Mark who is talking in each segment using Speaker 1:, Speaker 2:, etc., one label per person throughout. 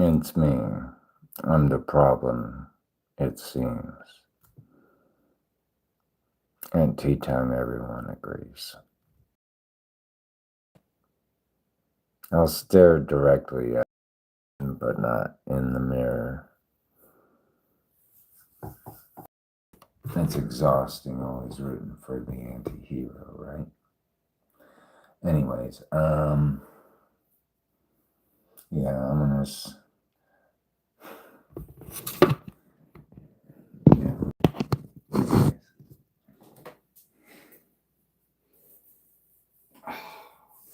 Speaker 1: It's me. I'm the problem, it seems. At tea time, everyone agrees. I'll stare directly at him, but not in the mirror. It's exhausting, always rooting for the anti-hero, right? Anyways, yeah, I'm gonna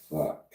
Speaker 1: fuck.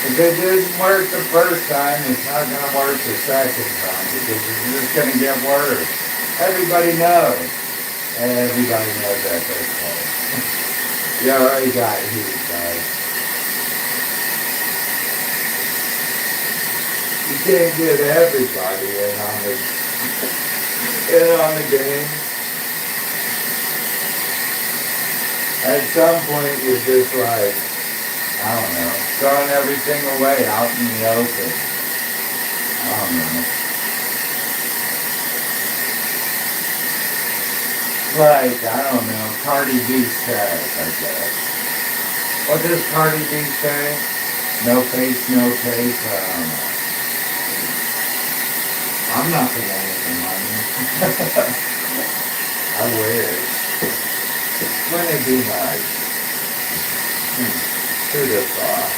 Speaker 1: If it didn't work the first time, it's not going to work the second time because it's just going to get worse. Everybody knows. Everybody knows that they're close. You already got heat, guys. You can't get everybody in on the game. At some point, you're just like, I don't know, throwing everything away out in the open. I don't know. Like, I don't know, Cardi B says, I guess. What does Cardi B say? No face, no case. I don't know. I'm not the one with the money. I wish. Wouldn't it be nice? Who'd have thought?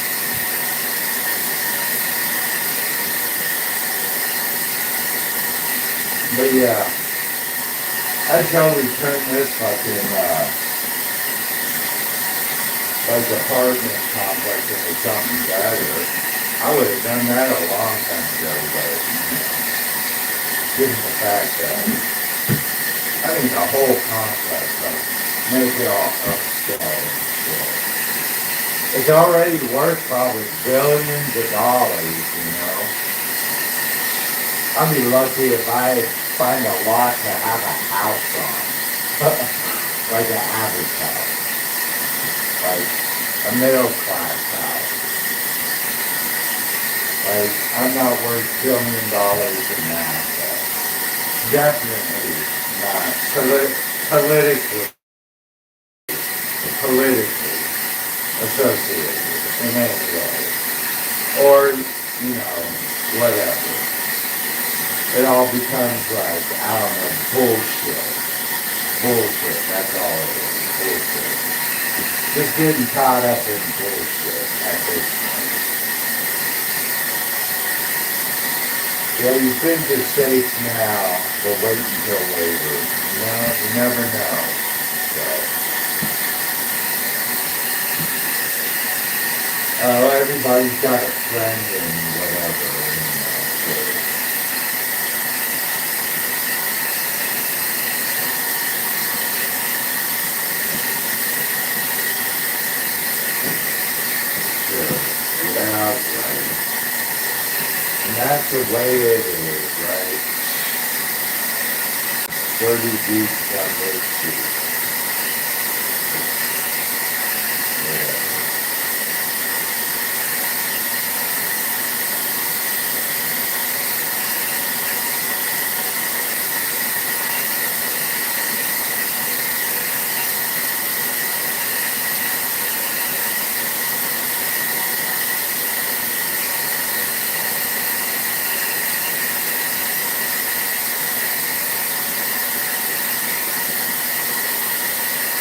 Speaker 1: But yeah, that's how we turn this fucking, like apartment complex into something better. I would have done that a long time ago, but, given the fact that, I mean, the whole complex, like, make it all upscale. It's already worth probably billions of dollars, you know. I'd be lucky if I find a lot to have a house on. Like an average house. Like a middle class house. Like, I'm not worth $1 billion in assets. Definitely not politically associated in any way. Or, you know, whatever. It all becomes like, I don't know, bullshit. Bullshit, that's all it is. Bullshit. Just getting caught up in bullshit at this point. Yeah, you think it's safe now, but wait until later. You never know. So. Everybody's got a friend and whatever, so. Sure. Yeah, right. And that's the way it is, right? 30 deep number 2.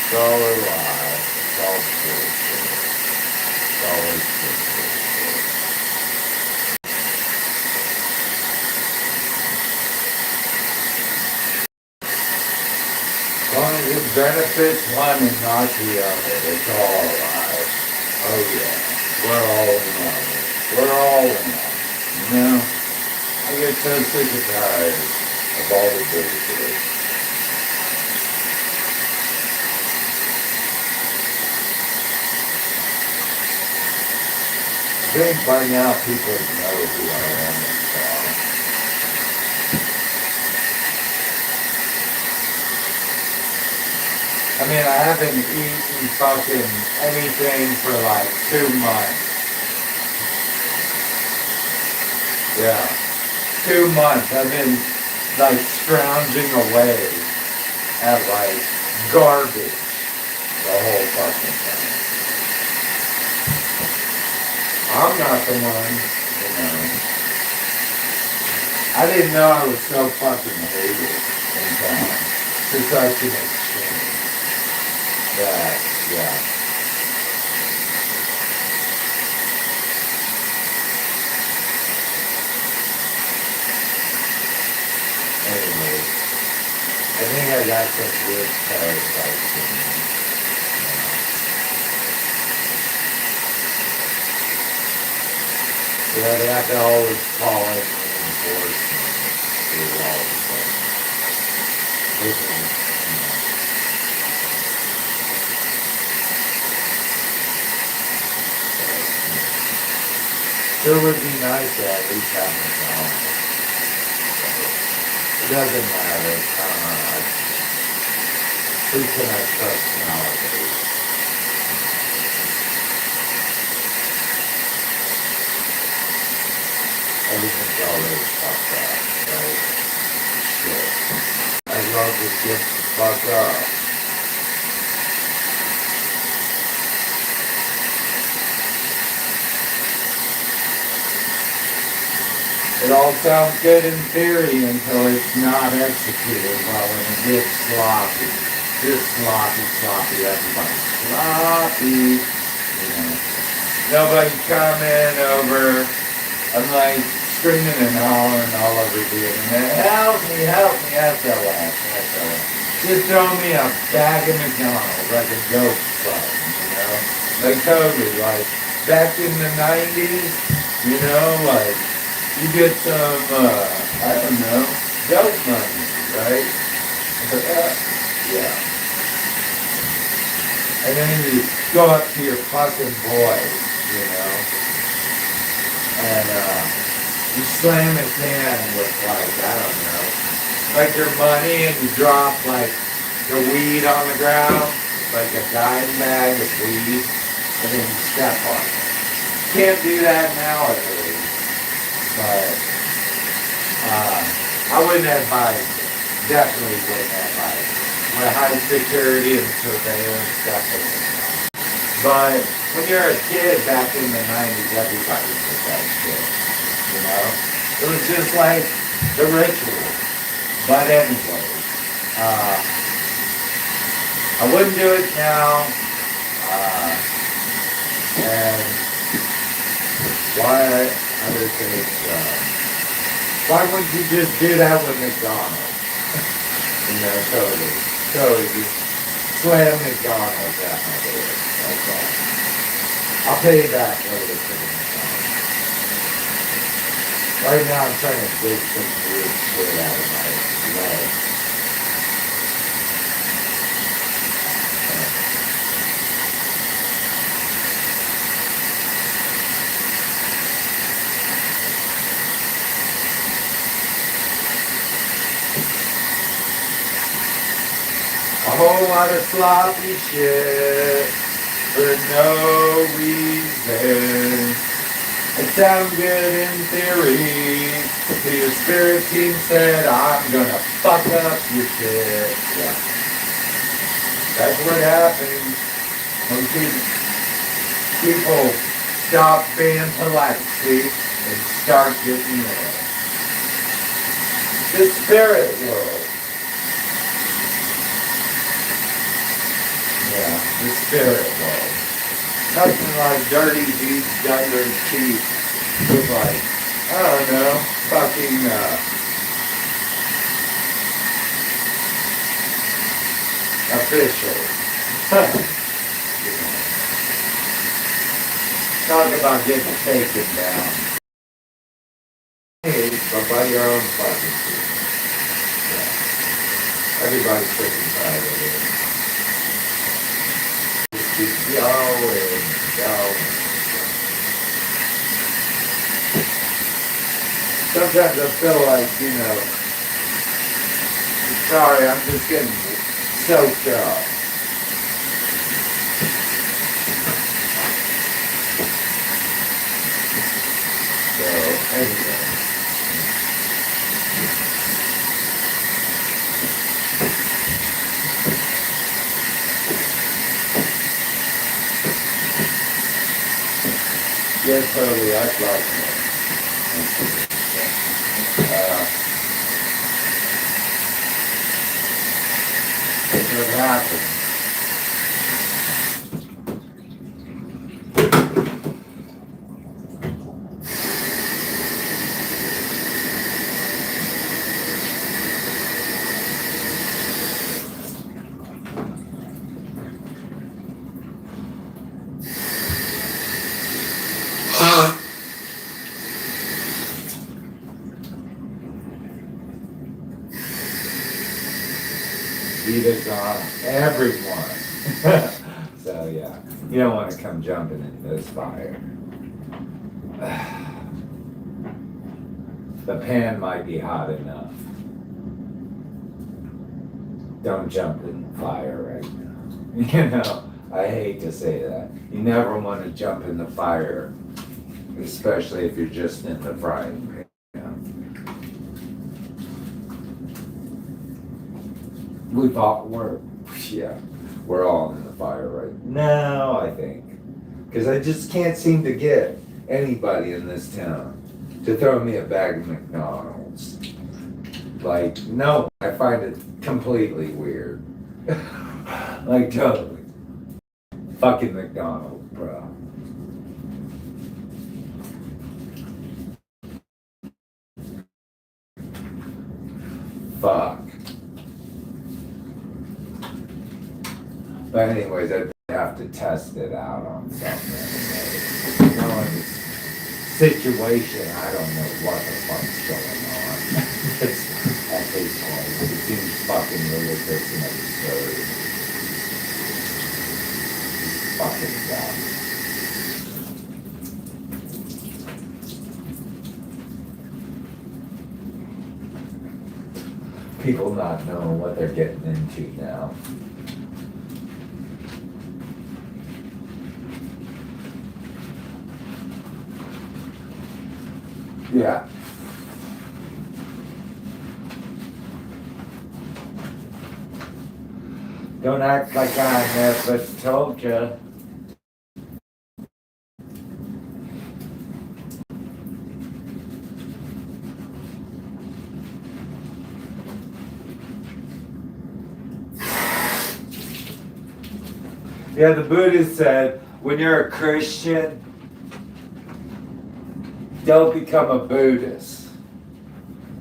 Speaker 1: It's all a lie. It's all bullshit. benefits one and not the other. It's all right. Oh yeah. We're all in on it. We're all in on it. You know? I get so sick and tired of all the bullshit. I think by now people know who I am and stuff. I mean, I haven't eaten fucking anything for like 2 months. Yeah. 2 months. I've been like scrounging away at like garbage the whole fucking time. I'm not the one, you know. I didn't know I was so fucking hated in town to such an extreme. That, yeah. Anyway, I think I got some weird parasites in me. Yeah, they have to always call it reinforcement through all the stuff. Which is, you know. Sure would be nice to at least have McDonald's. It doesn't matter. Who can I trust nowadays? Everything's already fucked up, right? Shit. Might as well just get the fuck up. It all sounds good in theory until it's not executed. Well, when it gets sloppy. Just sloppy, everybody. Sloppy. You know. Nobody coming over. I'm like screaming and hollering all over the internet. Help me, SOS. Just throw me a bag of McDonald's like a ghost bug, you know? Like totally, like back in the 90s, you know, like you get some, I don't know, dope money, right? Yeah. And then you go up to your fucking boys, you know? And you slam his hand with like, I don't know, like your money, and you drop like the weed on the ground, like a dime bag of weed, and then you step on it. Can't do that nowadays, but I wouldn't advise it. Definitely wouldn't advise it. With high security and surveillance, definitely not. But when you're a kid back in the 90s, everybody did that shit, you know? It was just like the ritual. But anyway, I wouldn't do it now. And why other things, why wouldn't you just do that with McDonald's? You know, totally just slam McDonald's at my door. That's all. I'll pay you back later for the McDonald's. Right now I'm trying to dig some weird shit out of my leg. A whole lot of sloppy shit for no reason. It sounds good in theory. Till your spirit team said, I'm gonna fuck up your shit. Yeah. That's what happens when people stop being polite, see, and start getting ill. The spirit world. Yeah, the spirit world. Nothing like dirty deeds done their teeth with like, I don't know, fucking official. You know, talk about getting taken down. Hey, but by your own fucking feet. Yeah. Everybody's sick and tired of it. Just keep going, going. Sometimes I feel like, sorry, I'm just getting soaked up. So, anyway. Yes, totally, I'd like that. What happened? Beat us on everyone. So yeah, you don't want to come jumping in this fire. The pan might be hot enough. Don't jump in the fire right now. I hate to say that. You never want to jump in the fire, especially if you're just in the frying pan. We're all in the fire right now, I think. Because I just can't seem to get anybody in this town to throw me a bag of McDonald's. Like, no, I find it completely weird. Like, totally. Fucking McDonald's, bro. Fuck. But anyways, I have to test it out on something. In this situation, I don't know what the fuck's going on. At this point, it seems fucking ludicrous and absurd. Fucking dumb. People not knowing what they're getting into now. Yeah. Don't act like I never told you. Yeah, the Buddha said, when you're a Christian, don't become a Buddhist,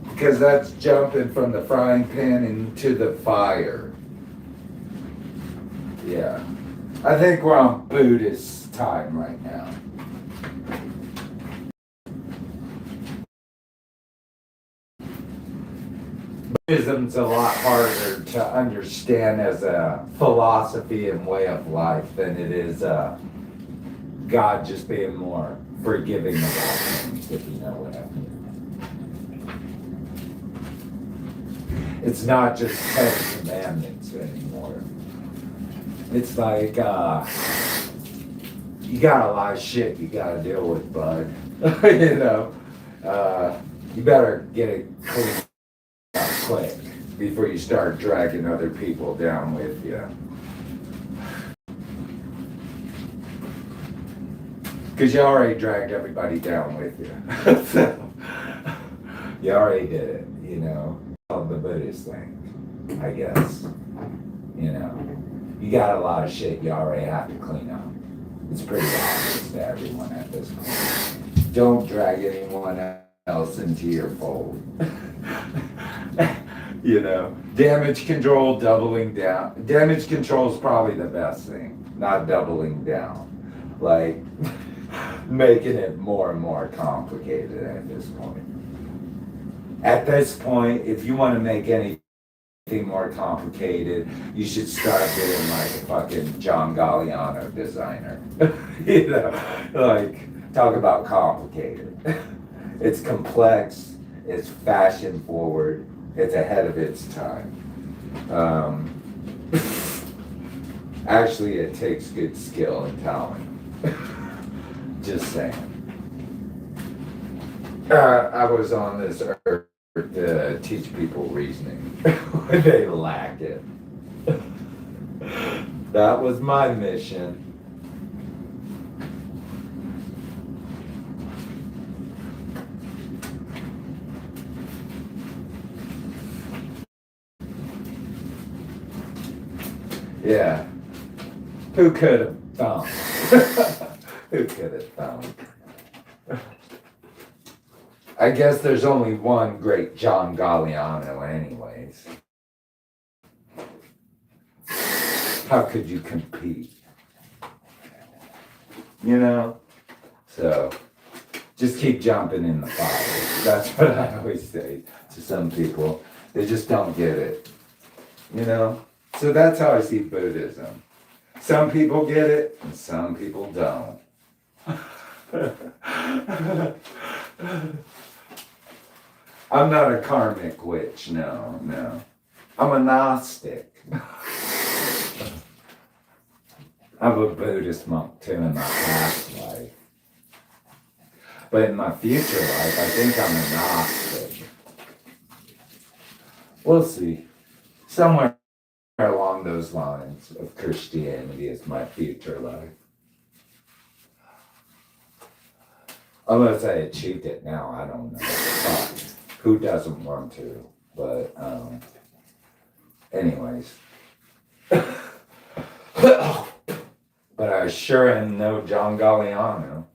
Speaker 1: because that's jumping from the frying pan into the fire. Yeah, I think we're on Buddhist time right now. Buddhism's a lot harder to understand as a philosophy and way of life than it is God just being more forgiving about things, if you know what I mean. It's not just 10 commandments anymore. It's like, you got a lot of shit you gotta deal with, bud. You better get it clean up quick before you start dragging other people down with you. Because you already dragged everybody down with you. So, you already did it, Of the Buddhist thing, I guess. You got a lot of shit you already have to clean up. It's pretty obvious to everyone at this point. Don't drag anyone else into your fold. You know, damage control, doubling down. Damage control is probably the best thing, not doubling down. Like, making it more and more complicated at this point. At this point, if you want to make anything more complicated, you should start doing like a fucking John Galliano designer. You know, like, talk about complicated. It's complex, it's fashion forward, it's ahead of its time. Actually, it takes good skill and talent. Just saying. I was on this earth to teach people reasoning when they lack it. That was my mission. Yeah. Who could have thought? Who could have thought? I guess there's only one great John Galliano anyways. How could you compete? You know? So, just keep jumping in the fire. That's what I always say to some people. They just don't get it. You know? So that's how I see Buddhism. Some people get it, and some people don't. I'm not a karmic witch, no. I'm a Gnostic. I'm a Buddhist monk too in my past life. But in my future life, I think I'm a Gnostic. We'll see. Somewhere along those lines of Christianity is my future life. Unless I achieved it now, I don't know. But who doesn't want to? But, anyways. But I sure am no John Galliano.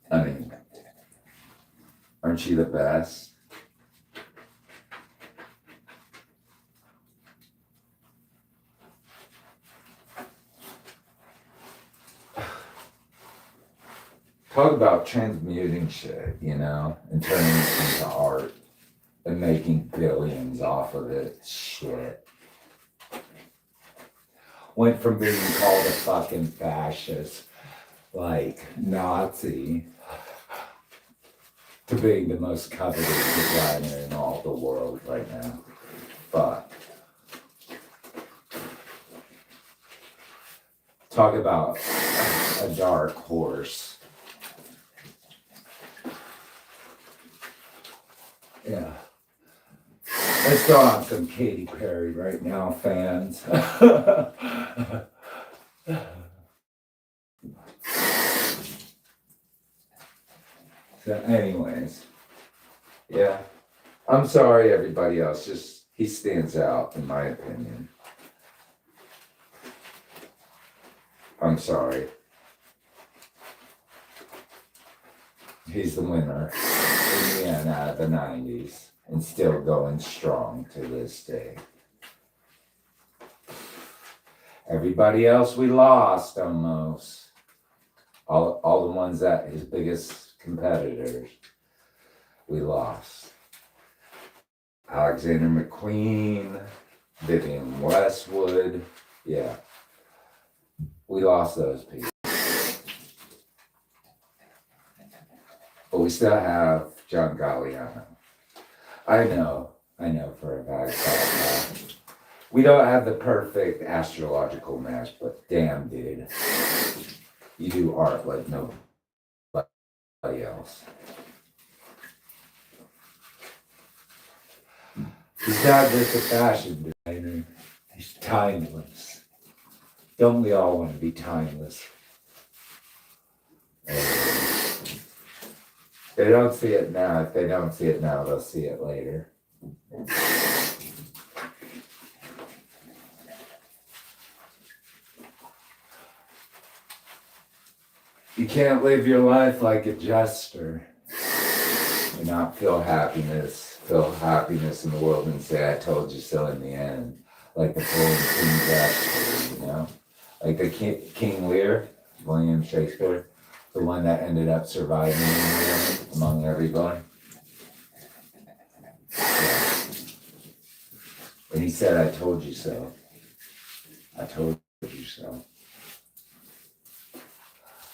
Speaker 1: I mean, aren't you the best? Talk about transmuting shit, you know, and turning it into art and making billions off of it. Shit. Went from being called a fucking fascist, like Nazi, to being the most coveted designer in all the world right now. Fuck. Talk about a dark horse. Yeah. Let's go on some Katy Perry right now, fans. So anyways, yeah. I'm sorry everybody else, just he stands out in my opinion. I'm sorry. He's the winner in the end out of the 90s and still going strong to this day. Everybody else we lost almost. All the ones that his biggest competitors, we lost. Alexander McQueen, Vivian Westwood, yeah. We lost those people. But we still have John Galliano. I know for a fact. We don't have the perfect astrological match, but damn, dude. You do art like nobody else. He's not just a fashion designer. He's timeless. Don't we all want to be timeless? They don't see it now. If they don't see it now, they'll see it later.
Speaker 2: You can't live your life like a jester and not feel happiness in the world and say, I told you so in the end. Like the poem King Jasper, you know? Like the King Lear, William Shakespeare, the one that ended up surviving in the end among everyone. Yeah. And he said, I told you so. I told you so.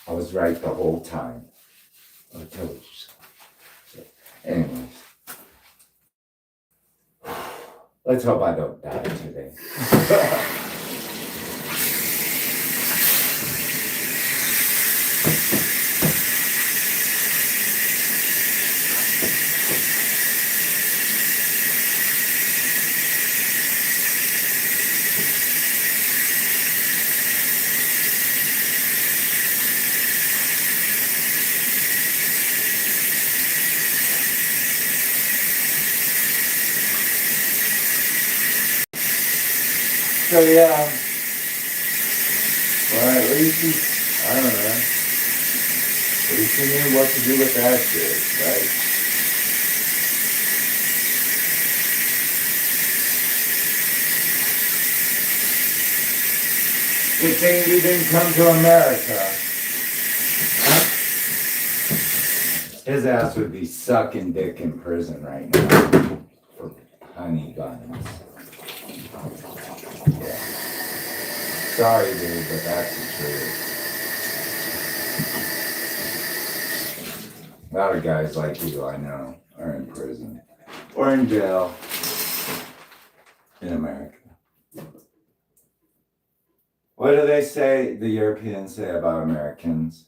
Speaker 2: I was right the whole time. I told you so. Anyways. Let's hope I don't die today. So yeah, well at least he, I don't know, at least he knew what to do with that shit, right? Good thing he didn't come to America. His ass would be sucking dick in prison right now for honey guns. Yeah. Sorry, dude, but that's the truth. A lot of guys like you, I know, are in prison or in jail in America. What do they say, the Europeans say about Americans?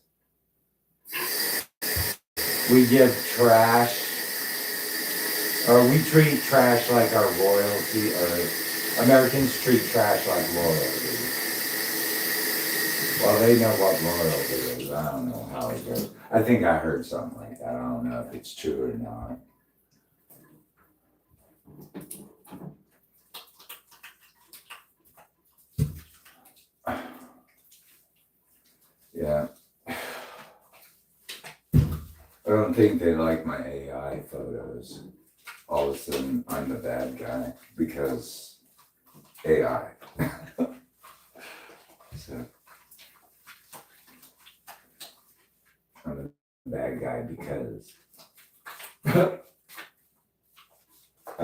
Speaker 2: We give trash, or we treat trash like our royalty, or Americans treat trash like loyalty. Well, they know what loyalty is. I don't know how it goes. I think I heard something like that. I don't know if it's true or not. Yeah. I don't think they like my AI photos. All of a sudden, I'm the bad guy because AI. So, I'm the bad guy because I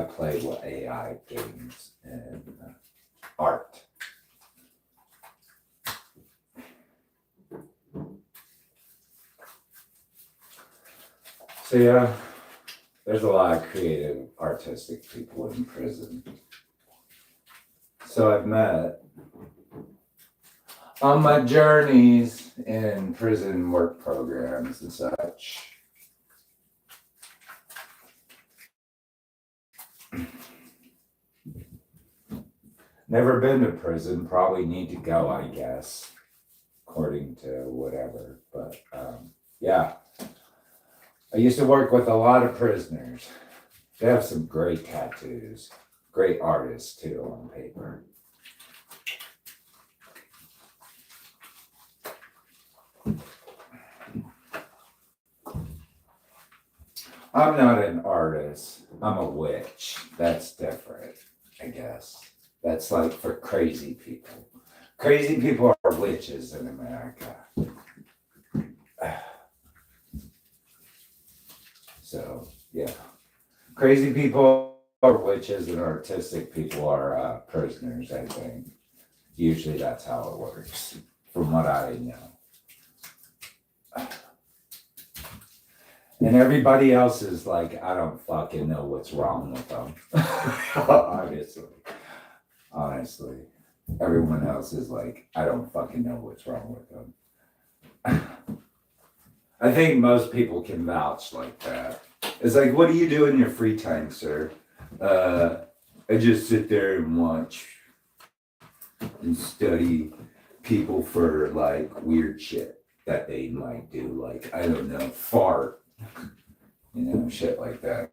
Speaker 2: play with AI games and art. So yeah, there's a lot of creative, artistic people in prison. So I've met on my journeys in prison work programs and such. Never been to prison, probably need to go, I guess, according to whatever. But yeah, I used to work with a lot of prisoners. They have some great tattoos, great artists too on paper. I'm not an artist. I'm a witch. That's different, I guess. That's like for crazy people. Crazy people are witches in America. So, yeah. Crazy people are witches and artistic people are prisoners, I think. Usually that's how it works, from what I know. And everybody else is like, I don't fucking know what's wrong with them. Honestly. Everyone else is like, I don't fucking know what's wrong with them. I think most people can vouch like that. It's like, what do you do in your free time, sir? I just sit there and watch and study people for like weird shit that they might do. Like, I don't know, fart, you know, shit like that.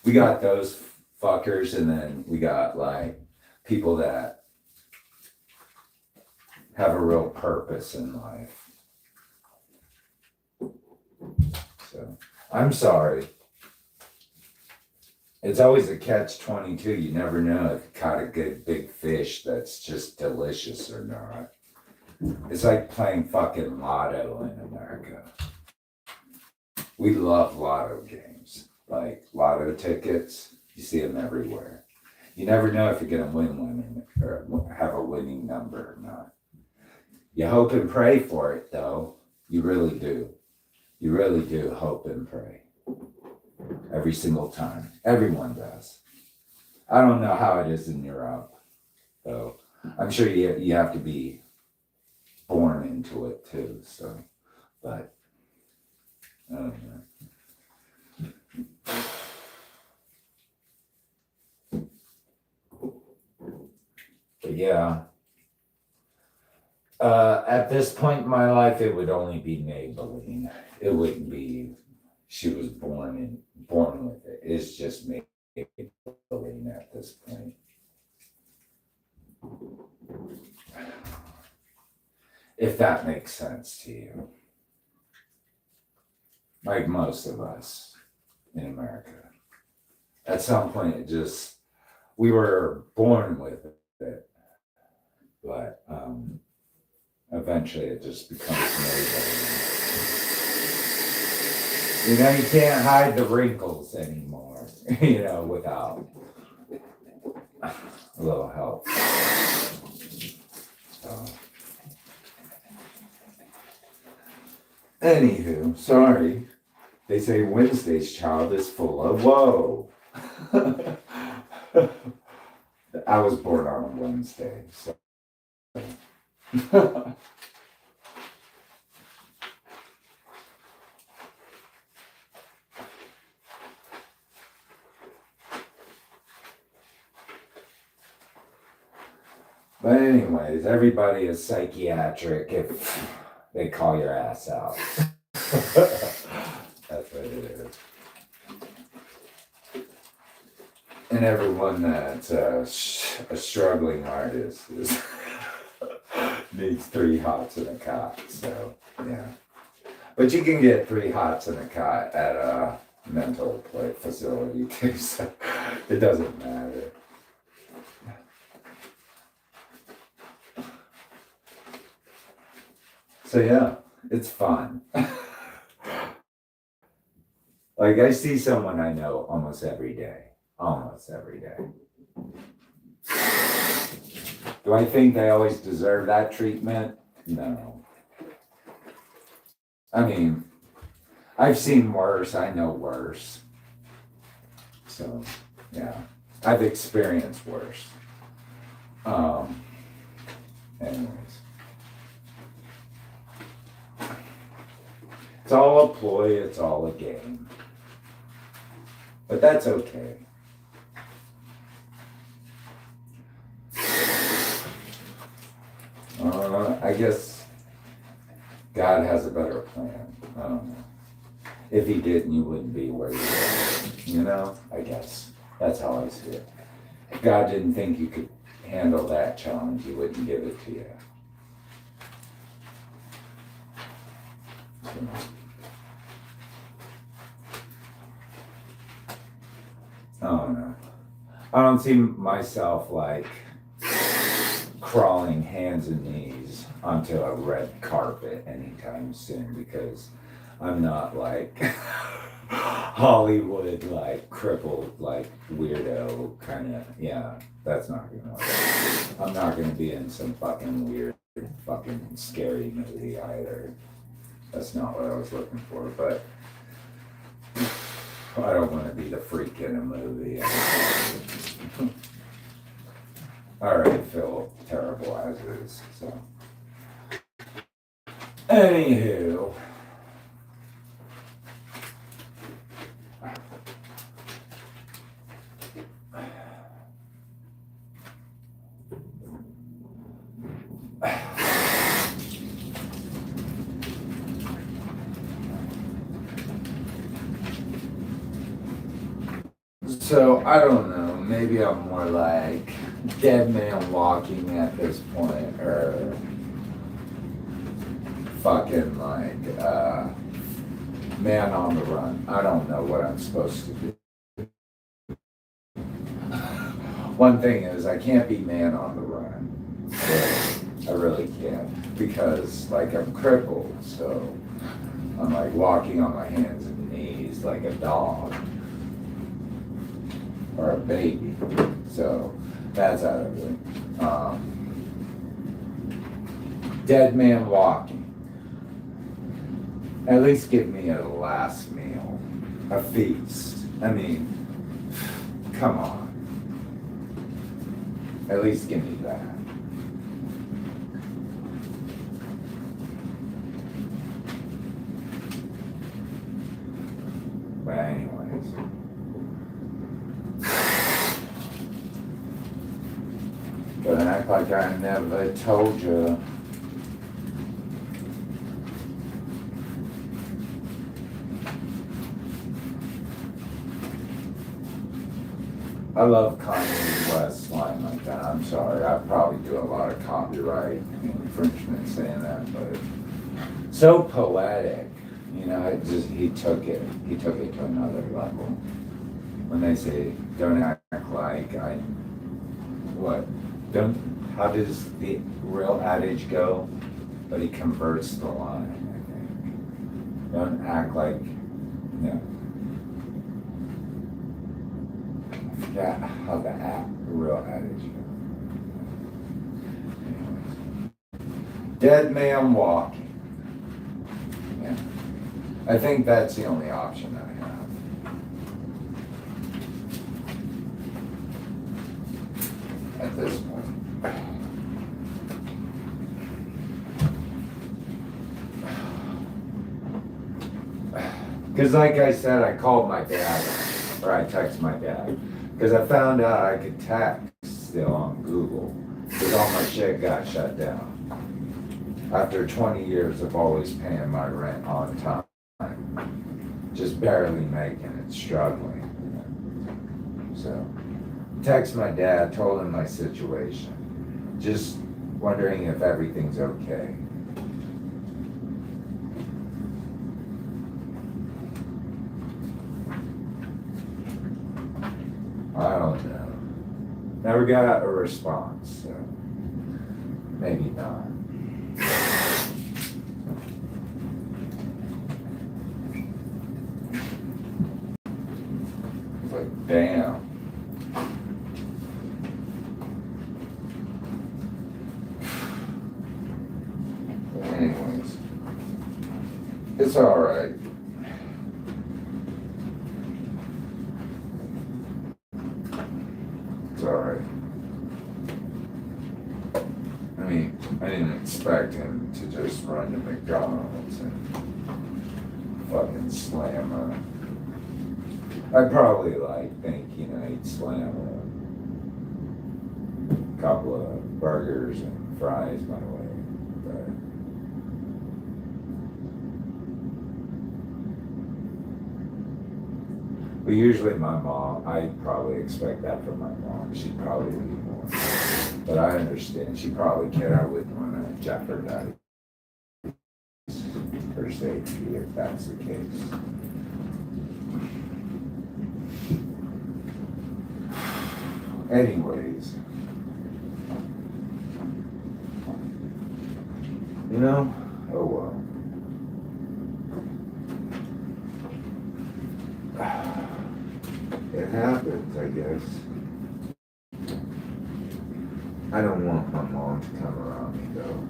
Speaker 2: We got those fuckers, and then we got like people that have a real purpose in life. I'm sorry. It's always a catch-22. You never know if you caught a good big fish that's just delicious or not. It's like playing fucking lotto in America. We love lotto games. Like lotto tickets, you see them everywhere. You never know if you're gonna win one or have a winning number or not. You hope and pray for it though. You really do. You really do hope and pray. Every single time. Everyone does. I don't know how it is in Europe, though. I'm sure you have to be born into it too, so, but, I don't know. But yeah. At this point in my life, it would only be Maybelline. It wouldn't be, she was born with it. It's just Maybelline at this point. If that makes sense to you. Like most of us in America. At some point, we were born with it. But eventually it just becomes Maybelline. You know, you can't hide the wrinkles anymore, without a little help. So. Anywho, sorry. They say Wednesday's child is full of woe. I was born on a Wednesday, so. But anyways, everybody is psychiatric if they call your ass out. That's what it is. And everyone that's a struggling artist needs 3 hots and a cot. So, yeah. But you can get 3 hots and a cot at a mental facility too, so it doesn't matter. So yeah, it's fun. Like I see someone I know almost every day. Do I think they always deserve that treatment? No. I mean, I've seen worse, I know worse. So, yeah, I've experienced worse. Anyways. It's all a ploy, it's all a game. But that's okay. I guess God has a better plan. I don't know. If he didn't, you wouldn't be where you are. I guess. That's how I see it. If God didn't think you could handle that challenge, he wouldn't give it to you. So, I don't know. I don't see myself like crawling hands and knees onto a red carpet anytime soon because I'm not like Hollywood, like crippled, like weirdo kind of, yeah, that's not gonna work. I'm not gonna be in some fucking weird, fucking scary movie either. That's not what I was looking for, but I don't want to be the freak in a movie. I already feel terrible as is, so. Anywho. So, I don't know, maybe I'm more like dead man walking at this point, or fucking like man on the run. I don't know what I'm supposed to do. One thing is, I can't be man on the run. I really can't, because like I'm crippled, so I'm like walking on my hands and knees like a dog or a baby. So that's out of it. Dead man walking. At least give me a last meal, a feast. I mean, come on. At least give me that. But anyways. Don't act like I never told you. I love Kanye West line like that. I'm sorry, I probably do a lot of copyright infringement saying that, but so poetic, you know. It just he took it to another level. When they say, "Don't act like I," what? Don't. How does the real adage go? But he converts the line. I think. Don't act like, no. Yeah, how the real adage goes. Dead man walking. Yeah. I think that's the only option I have. At this point. Because like I said, I called my dad, or I texted my dad. Because I found out I could text still on Google, because all my shit got shut down. After 20 years of always paying my rent on time, just barely making it, struggling. So, text my dad, told him my situation, just wondering if everything's okay. I don't know. Never got a response, so maybe not. It's like, damn. But anyways, it's all right. Alright. I mean, I didn't expect him to just run to McDonald's and fucking slam I'd probably think, he'd slam a couple of burgers and fries my way, but usually my mom, I probably expect that from my mom. She'd probably be more. But I understand. She probably cared. I wouldn't want to jeopardize her safety if that's the case. Anyways. Oh well. It happens, I guess. I don't want my mom to come around me, though.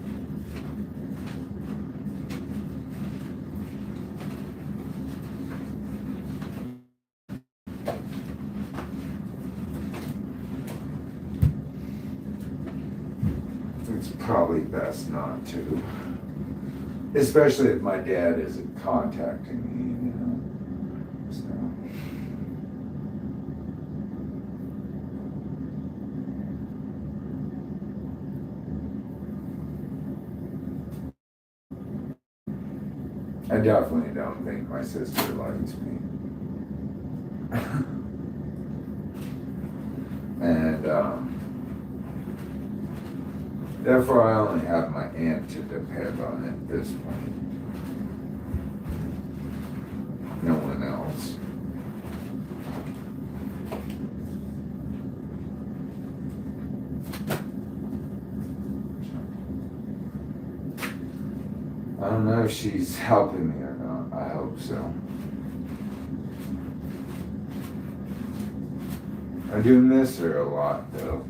Speaker 2: It's probably best not to. Especially if my dad isn't contacting me, So. I definitely don't think my sister likes me. And therefore I only have my aunt to depend on at this point. don't know if she's helping me or not. I hope so. I do miss her a lot, though.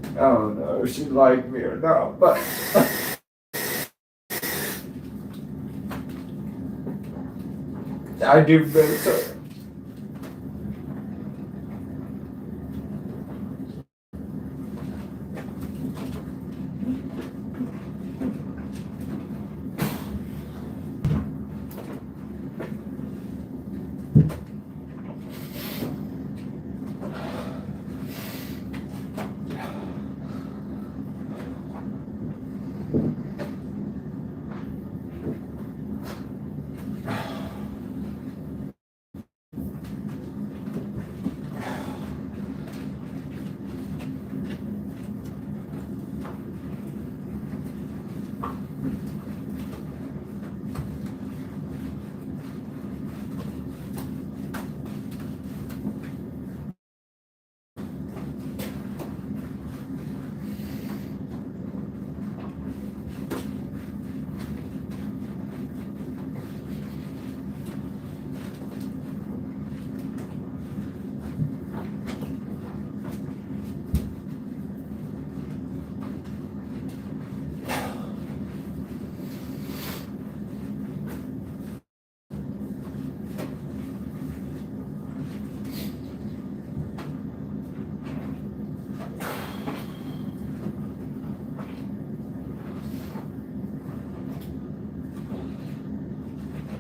Speaker 2: I don't know if she liked me or not, but I do miss her.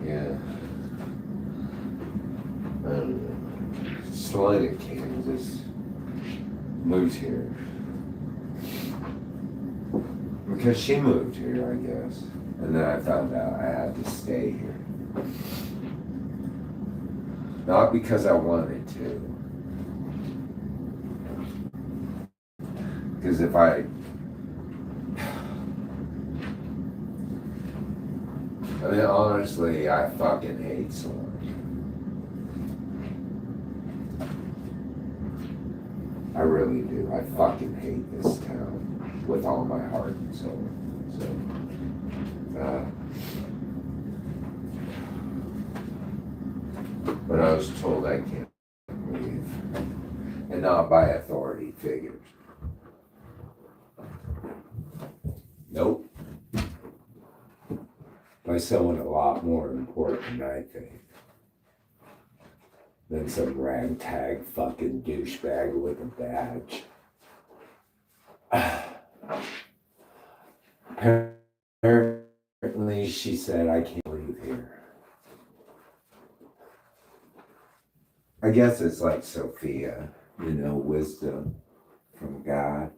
Speaker 2: Yeah. Salina, Kansas. Moved here. Because she moved here, I guess. And then I found out I had to stay here. Not because I wanted to. Because if I mean, honestly, I fucking hate Salina. I really do. I fucking hate this town with all my heart and soul. So, but I was told I can't leave, and not by authority figures. Nope. By someone a lot more important, I think, than some ragtag fucking douchebag with a badge. Apparently, she said, I can't leave here. I guess it's like Sophia, you know, wisdom from God.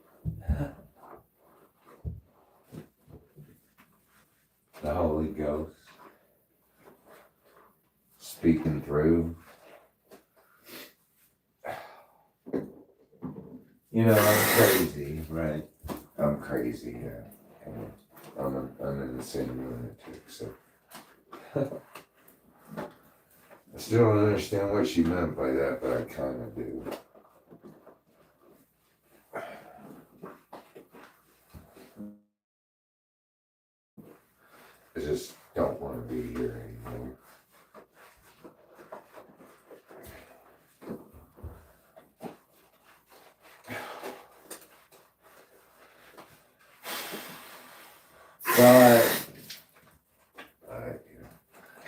Speaker 2: The Holy Ghost speaking through. You know, I'm crazy, right? I'm crazy, yeah. I'm an insane lunatic, so. I still don't understand what she meant by that, but I kind of do. I just don't want to be here anymore. But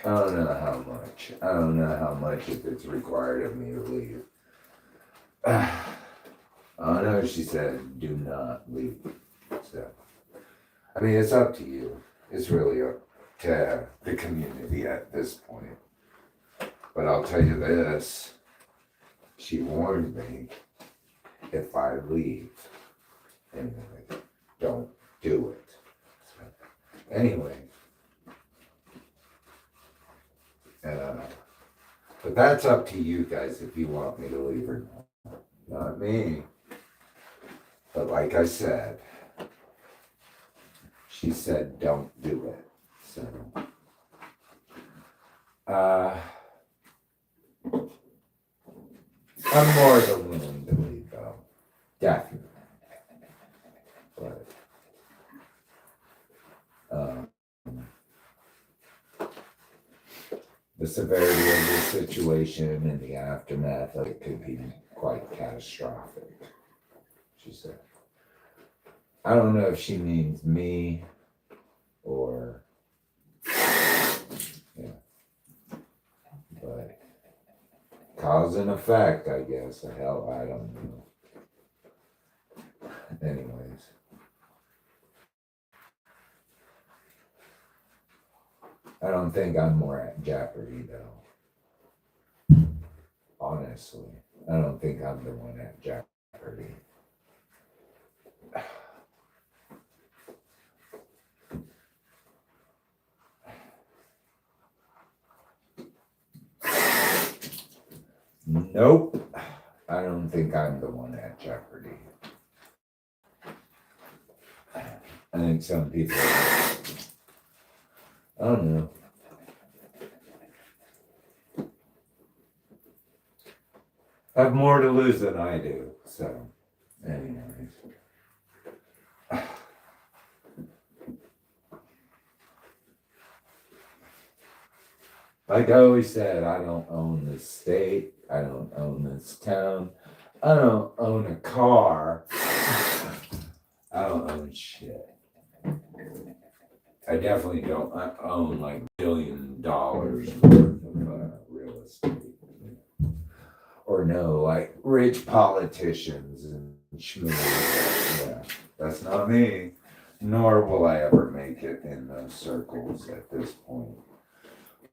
Speaker 2: I don't know how much. I don't know how much if it's required of me to leave. I don't know. She said, "Do not leave." So, I mean, it's up to you. It's really up to the community at this point. But I'll tell you this: she warned me if I leave, anyway, don't do it. So, anyway. But that's up to you guys if you want me to leave or not. Not me. But like I said, she said don't do it. So, I'm more than willing to leave, though. Definitely. But, the severity of the situation and the aftermath of it could be quite catastrophic, she said. I don't know if she means me or, yeah, but cause and effect, I guess. Hell, I don't know. Anyways. I don't think I'm more at jeopardy, though. Honestly, I don't think I'm the one at jeopardy. Nope. I don't think I'm the one at jeopardy. I think some people, I don't know. Have more to lose than I do. So, anyways. Like I always said, I don't own this state. I don't own this town. I don't own a car. I don't own shit. I definitely don't own like $1 billion worth of real estate. Or no, like rich politicians and schmoozers. Yeah, that's not me. Nor will I ever make it in those circles at this point.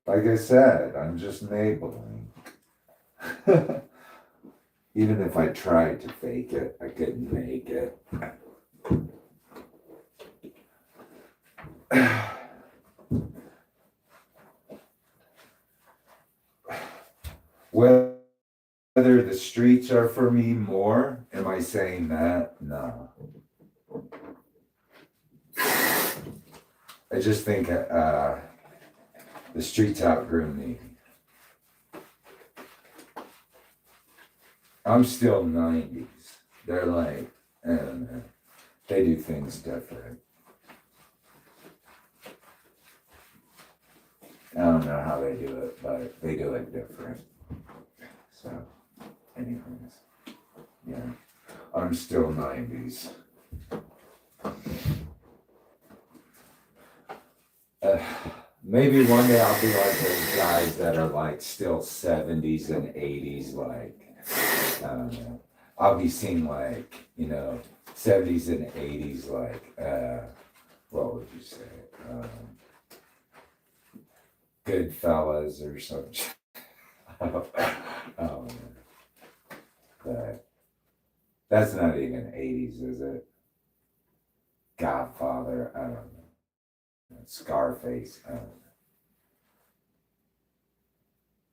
Speaker 2: Like I said, I'm just enabling. Even if I tried to fake it, I couldn't make it. Whether the streets are for me more, am I saying that? No. I just think the streets outgrew me. I'm still 90s. They're like, I don't know. They do things different. I don't know how they do it, but they do it different. So, anyways, yeah, I'm still 90s. Maybe one day I'll be like those guys that are like still 70s and 80s, like, I don't know. I'll be seeing like, 70s and 80s, like, what would you say? Goodfellas or something. But that's not even 80s, is it? Godfather, I don't know. Scarface, I don't know.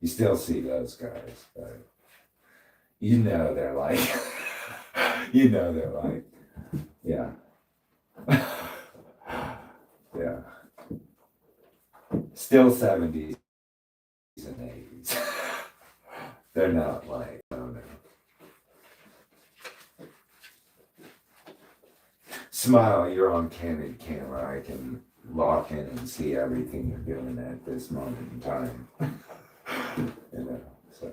Speaker 2: You still see those guys, but they're like, they're like, yeah. Yeah. Still 70s and 80s. They're not like, I don't know. Smile, you're on candid camera. I can lock in and see everything you're doing at this moment in time. So.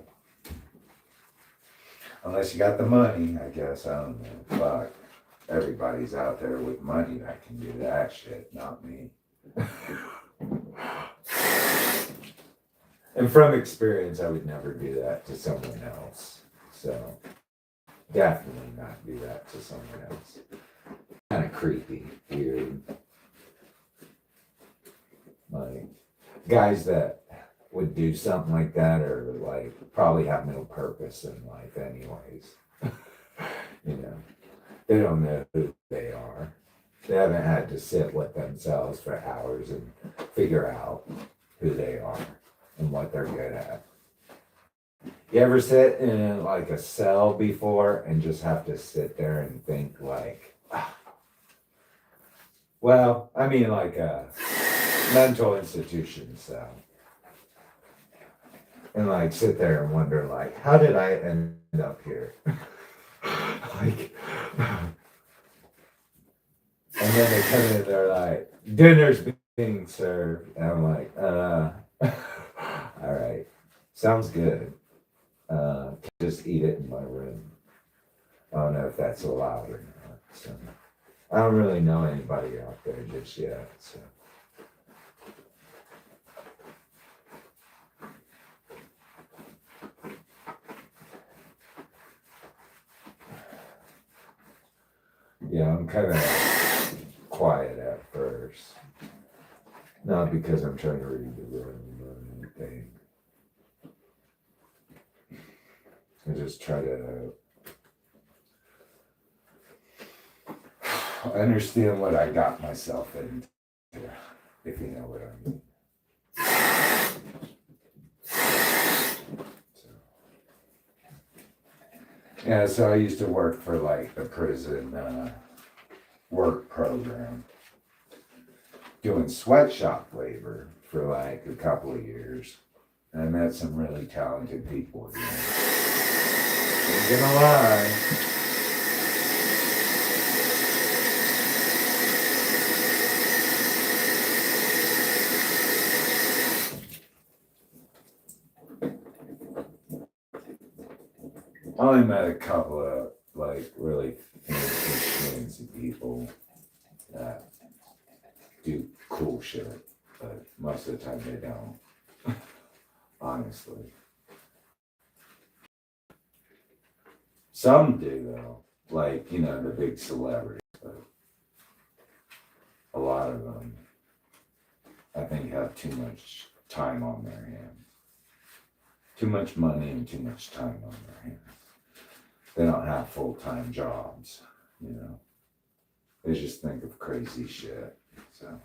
Speaker 2: Unless you got the money, I guess, I don't know. Fuck. Everybody's out there with money that can do that shit, not me. And from experience, I would never do that to someone else. So, definitely not do that to someone else. Kind of creepy, weird. Like, guys that would do something like that are like, probably have no purpose in life anyways. They don't know who they are. They haven't had to sit with themselves for hours and figure out who they are and what they're good at. You ever sit in like a cell before and just have to sit there and think like, well, I mean like a mental institution cell. and like sit there and wonder like, how did I end up here? Like, and then they come in, they're like, dinner's being served, and I'm like, all right, sounds good. Just eat it in my room. I don't know if that's allowed or not. So I don't really know anybody out there just yet. So. Yeah, I'm kind of quiet at first. Not because I'm trying to read the room or anything. I just try to understand what I got myself into, if you know what I mean. Yeah, so I used to work for like the prison work program, doing sweatshop labor for like a couple of years. And I met some really talented people, you know. Ain't gonna lie. I only met a couple of like really fancy people that do cool shit, but most of the time they don't. Honestly. Some do though, like, you know, the big celebrities, but a lot of them, I think, have too much time on their hands. Too much money and too much time on their hands. They don't have full-time jobs, you know. They just think of crazy shit, so.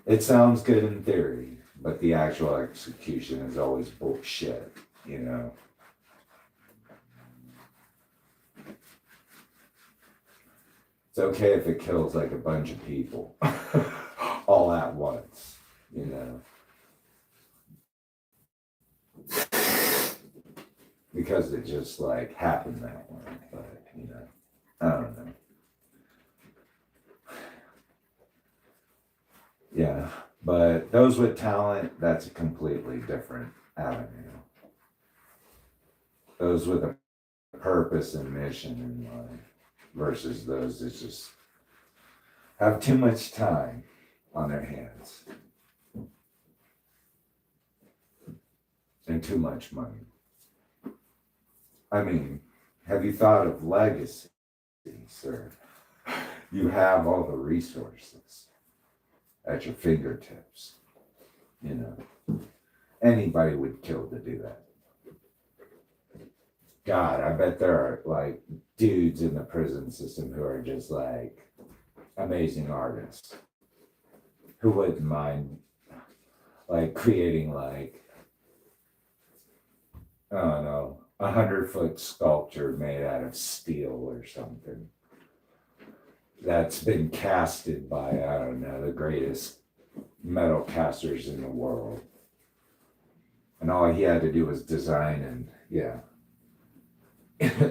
Speaker 2: It sounds good in theory, but the actual execution is always bullshit, you know. It's okay if it kills like a bunch of people all at once, you know. Because it just like happened that way, but you know, I don't know. Yeah, but those with talent, that's a completely different avenue. Those with a purpose and mission in life versus those that just have too much time on their hands and too much money. I mean, have you thought of legacy, sir? You have all the resources at your fingertips. You know, anybody would kill to do that. God, I bet there are like dudes in the prison system who are just like amazing artists who wouldn't mind like creating like, I don't know, 100-foot sculpture made out of steel or something that's been casted by, I don't know, the greatest metal casters in the world. And all he had to do was design and, yeah.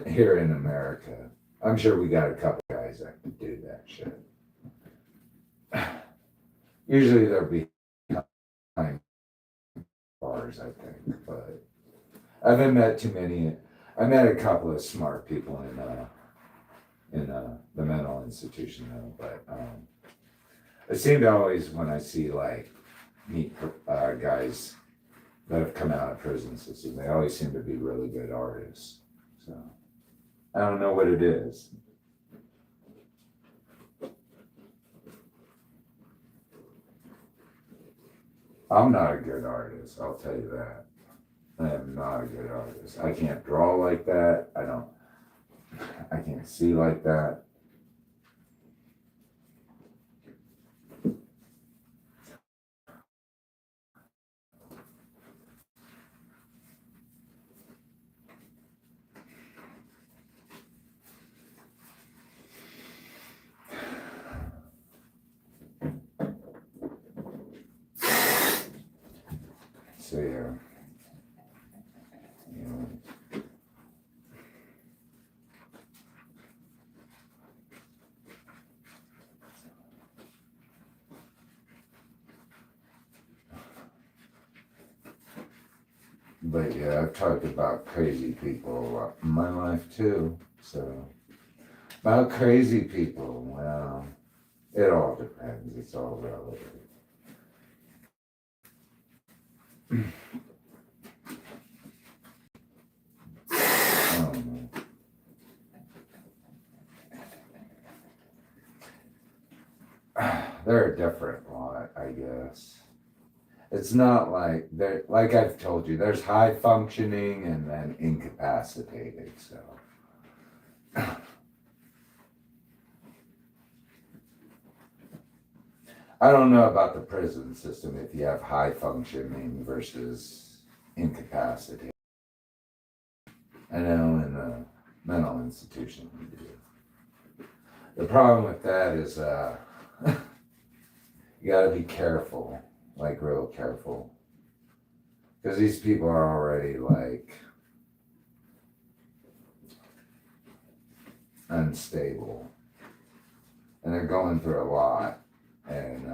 Speaker 2: Here in America, I'm sure we got a couple guys that can do that shit. Usually there'll be behind bars, I think, but I haven't met too many. I met a couple of smart people in the mental institution though, but it seemed to always when I see like meet guys that have come out of prison system, they always seem to be really good artists. So I don't know what it is. I'm not a good artist, I'll tell you that. I am not a good artist. I can't draw like that. I can't see like that. So yeah. But yeah, I've talked about crazy people a lot in my life too. So about crazy people, well, it all depends. It's all relative. I don't know. They're a different lot, I guess. It's not like they're like I've told you, there's high functioning and then incapacitated, so I don't know about the prison system if you have high functioning versus incapacitated. I know in the mental institution we do. The problem with that is you gotta be careful, like real careful. Because these people are already like unstable. And they're going through a lot. And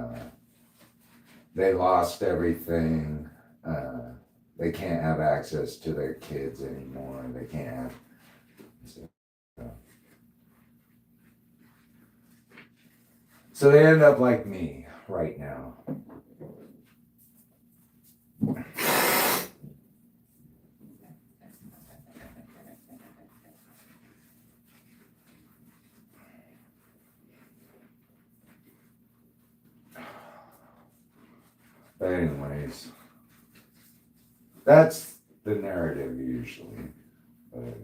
Speaker 2: they lost everything. They can't have access to their kids anymore. They can't have. So they end up like me right now. But anyways, that's the narrative usually. But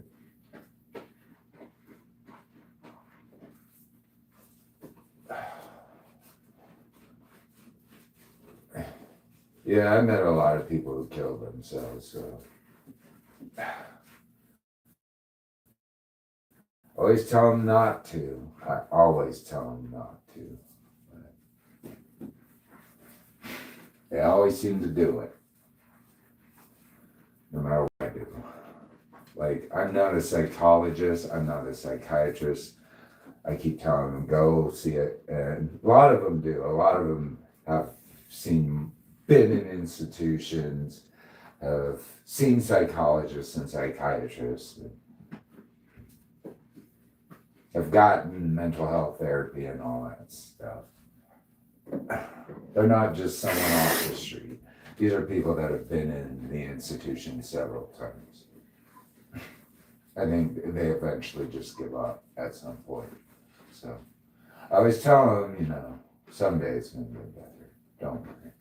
Speaker 2: yeah, I met a lot of people who killed themselves, so always tell them not to. I always tell them not to. But they always seem to do it, no matter what I do. Like, I'm not a psychologist, I'm not a psychiatrist. I keep telling them, go see it. And a lot of them do. A lot of them have been in institutions, have seen psychologists and psychiatrists, and have gotten mental health therapy and all that stuff. They're not just someone off the street. These are people that have been in the institution several times. I think they eventually just give up at some point. So I always tell them, someday it's going to get better. Don't worry.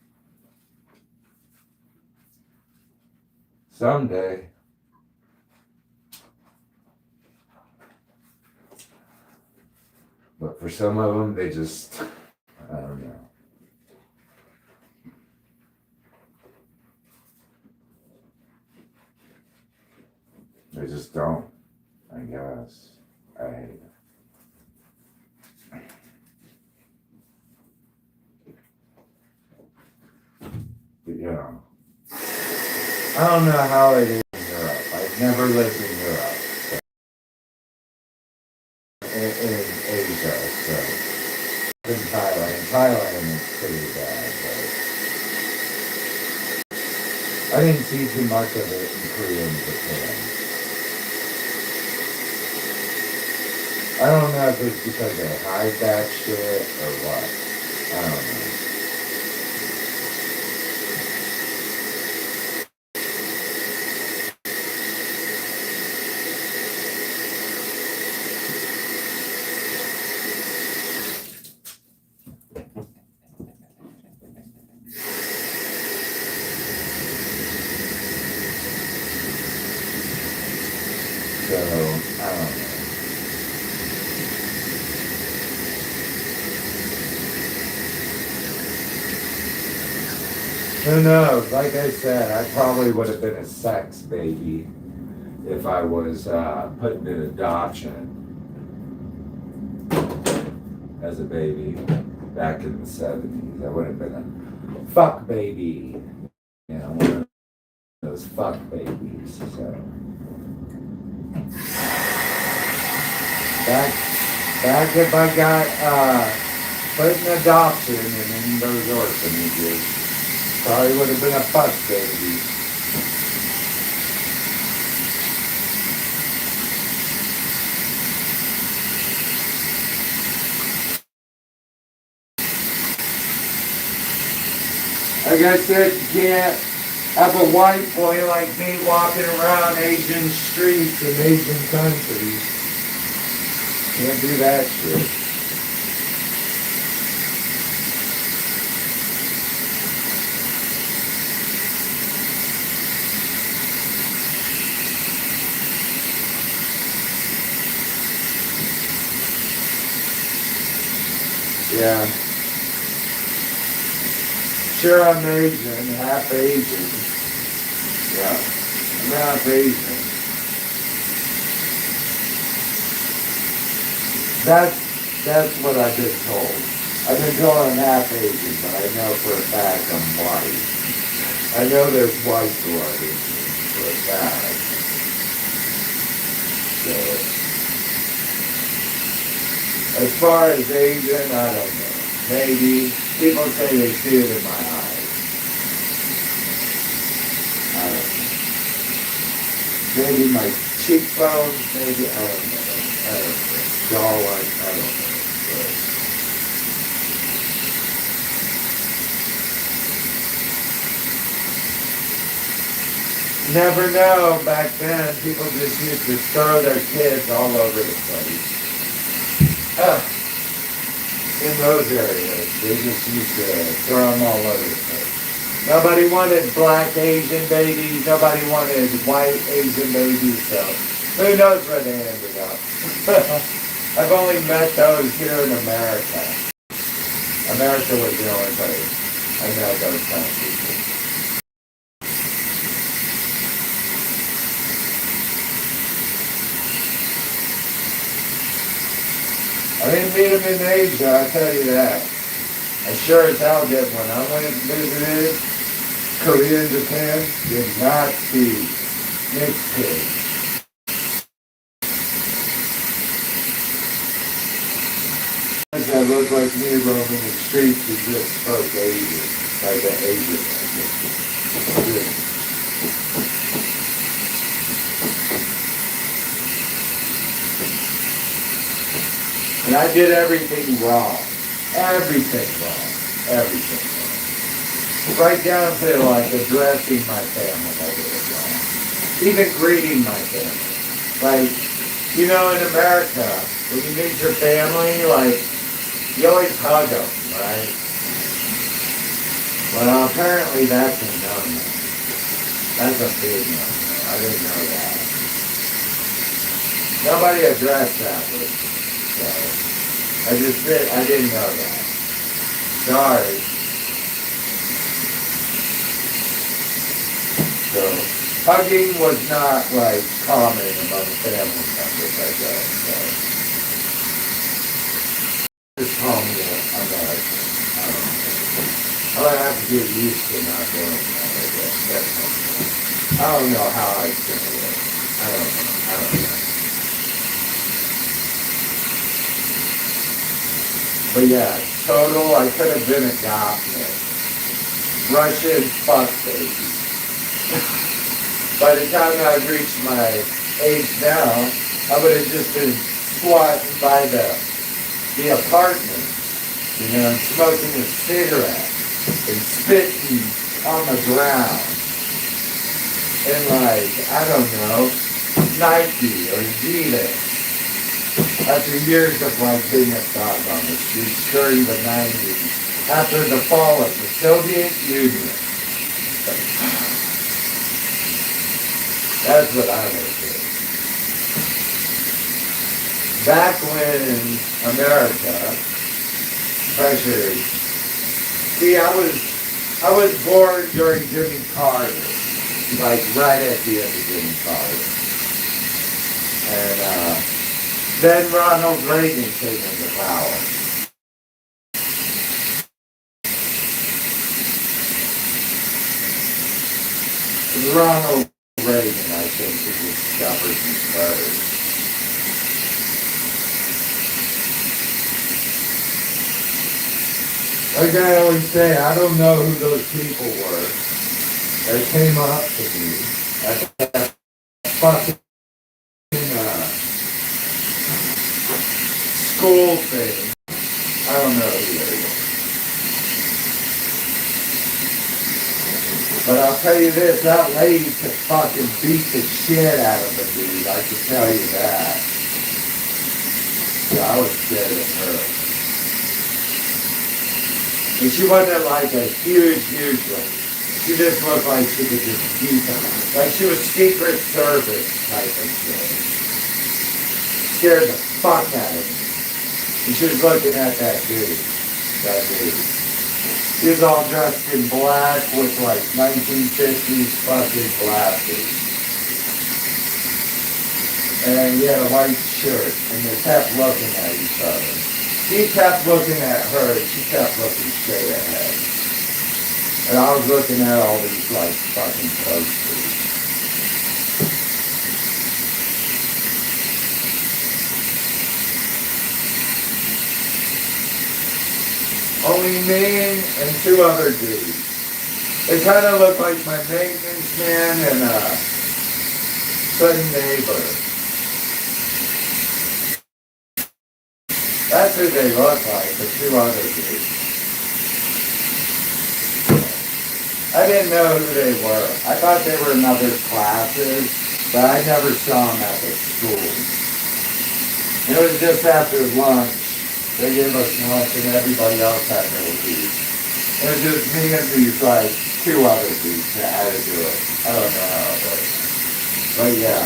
Speaker 2: Someday. But for some of them, they just, I don't know. They just don't, I guess. I hate it. But, I don't know how it is in Europe. I've never lived in Europe. So. In Asia, so. In Thailand. Thailand is pretty bad, but I didn't see too much of it in Korea and Japan. I don't know if it's because they hide that shit or what. I don't know. So, I don't know. Who knows? Like I said, I probably would have been a sex baby if I was put in adoption as a baby back in the 70s. I would have been a fuck baby. One of those fuck babies. So. Back if I got put in adoption and in those orphanages, probably would have been a fuck baby.
Speaker 1: Like I said, you can't have a white boy like me walking around Asian streets in Asian countries. Can't do that shit. Yeah. Sure, I'm Asian, half Asian. Yeah, I'm half Asian. That's what I've been told. I've been told I'm half Asian, but I know for a fact I'm white. I know there's white blood in me for a fact. So, as far as Asian, I don't know. Maybe. People say they see it in my eyes. I don't know. Maybe my cheekbones, maybe, I don't know. Jawline, I don't know. But never know. Back then, people just used to throw their kids all over the place. In those areas, they just used to throw them all over the place. Nobody wanted black Asian babies. Nobody wanted white Asian babies. So who knows where they ended up. I've only met those here in America. America was the only place I know those kind of people. I didn't meet them in Asia, I'll tell you that. I sure as hell did when I went and visited Korea and Japan, did not see mixed kids. That looked like me roaming the streets who just spoke Asian, like an Asian language. And I did everything wrong. Everything wrong. Everything wrong. Right down to like addressing my family, I did it wrong. Even greeting my family. Like, you know, in America, when you meet your family, like, you always hug them, right? Well, apparently that's a no-no. That's a big no-no. I didn't know that. Nobody addressed that with me. So, I didn't know that. Sorry. So, hugging was not like common among family members, I guess. So, just call me American. I don't know. I'll have to get used to not doing that, I guess. I don't know how I can do it. I don't know. But yeah, total, I could have been a gopnik. Russian fuck baby. By the time I reached my age now, I would have just been squatting by the apartment, you know, and smoking a cigarette and spitting on the ground. And like, I don't know, Nike or Adidas. After years of like being a thug on the streets during the 90s, after the fall of the Soviet Union. That's what I would do. Back when America pressured, see, I was born during Jimmy Carter, like right at the end of Jimmy Carter. And then Ronald Reagan came into power. Ronald Reagan, I think, who discovered me first. Like I always say, I don't know who those people were that came up to me at that fucking school thing. I don't know who they were. But I'll tell you this, that lady could fucking beat the shit out of a dude, I can tell you that. Yeah, I was scared of her. And she wasn't like a huge one. She just looked like she could just beat them. Like she was Secret Service type of shit. Scared the fuck out of me. And she was looking at that dude. He was all dressed in black with like 1950s fucking glasses. And he had a white shirt, and they kept looking at each other. He kept looking at her, and she kept looking straight ahead. And I was looking at all these like fucking posters. Only me and two other dudes. They kind of look like my maintenance man and son neighbor. That's who they look like, the two other dudes. I didn't know who they were. I thought they were in other classes, but I never saw them at the school. It was just after lunch. They gave us lunch and everybody else had to leave. It was just me and these like two other dudes that had to do it. I don't know how it works. But yeah.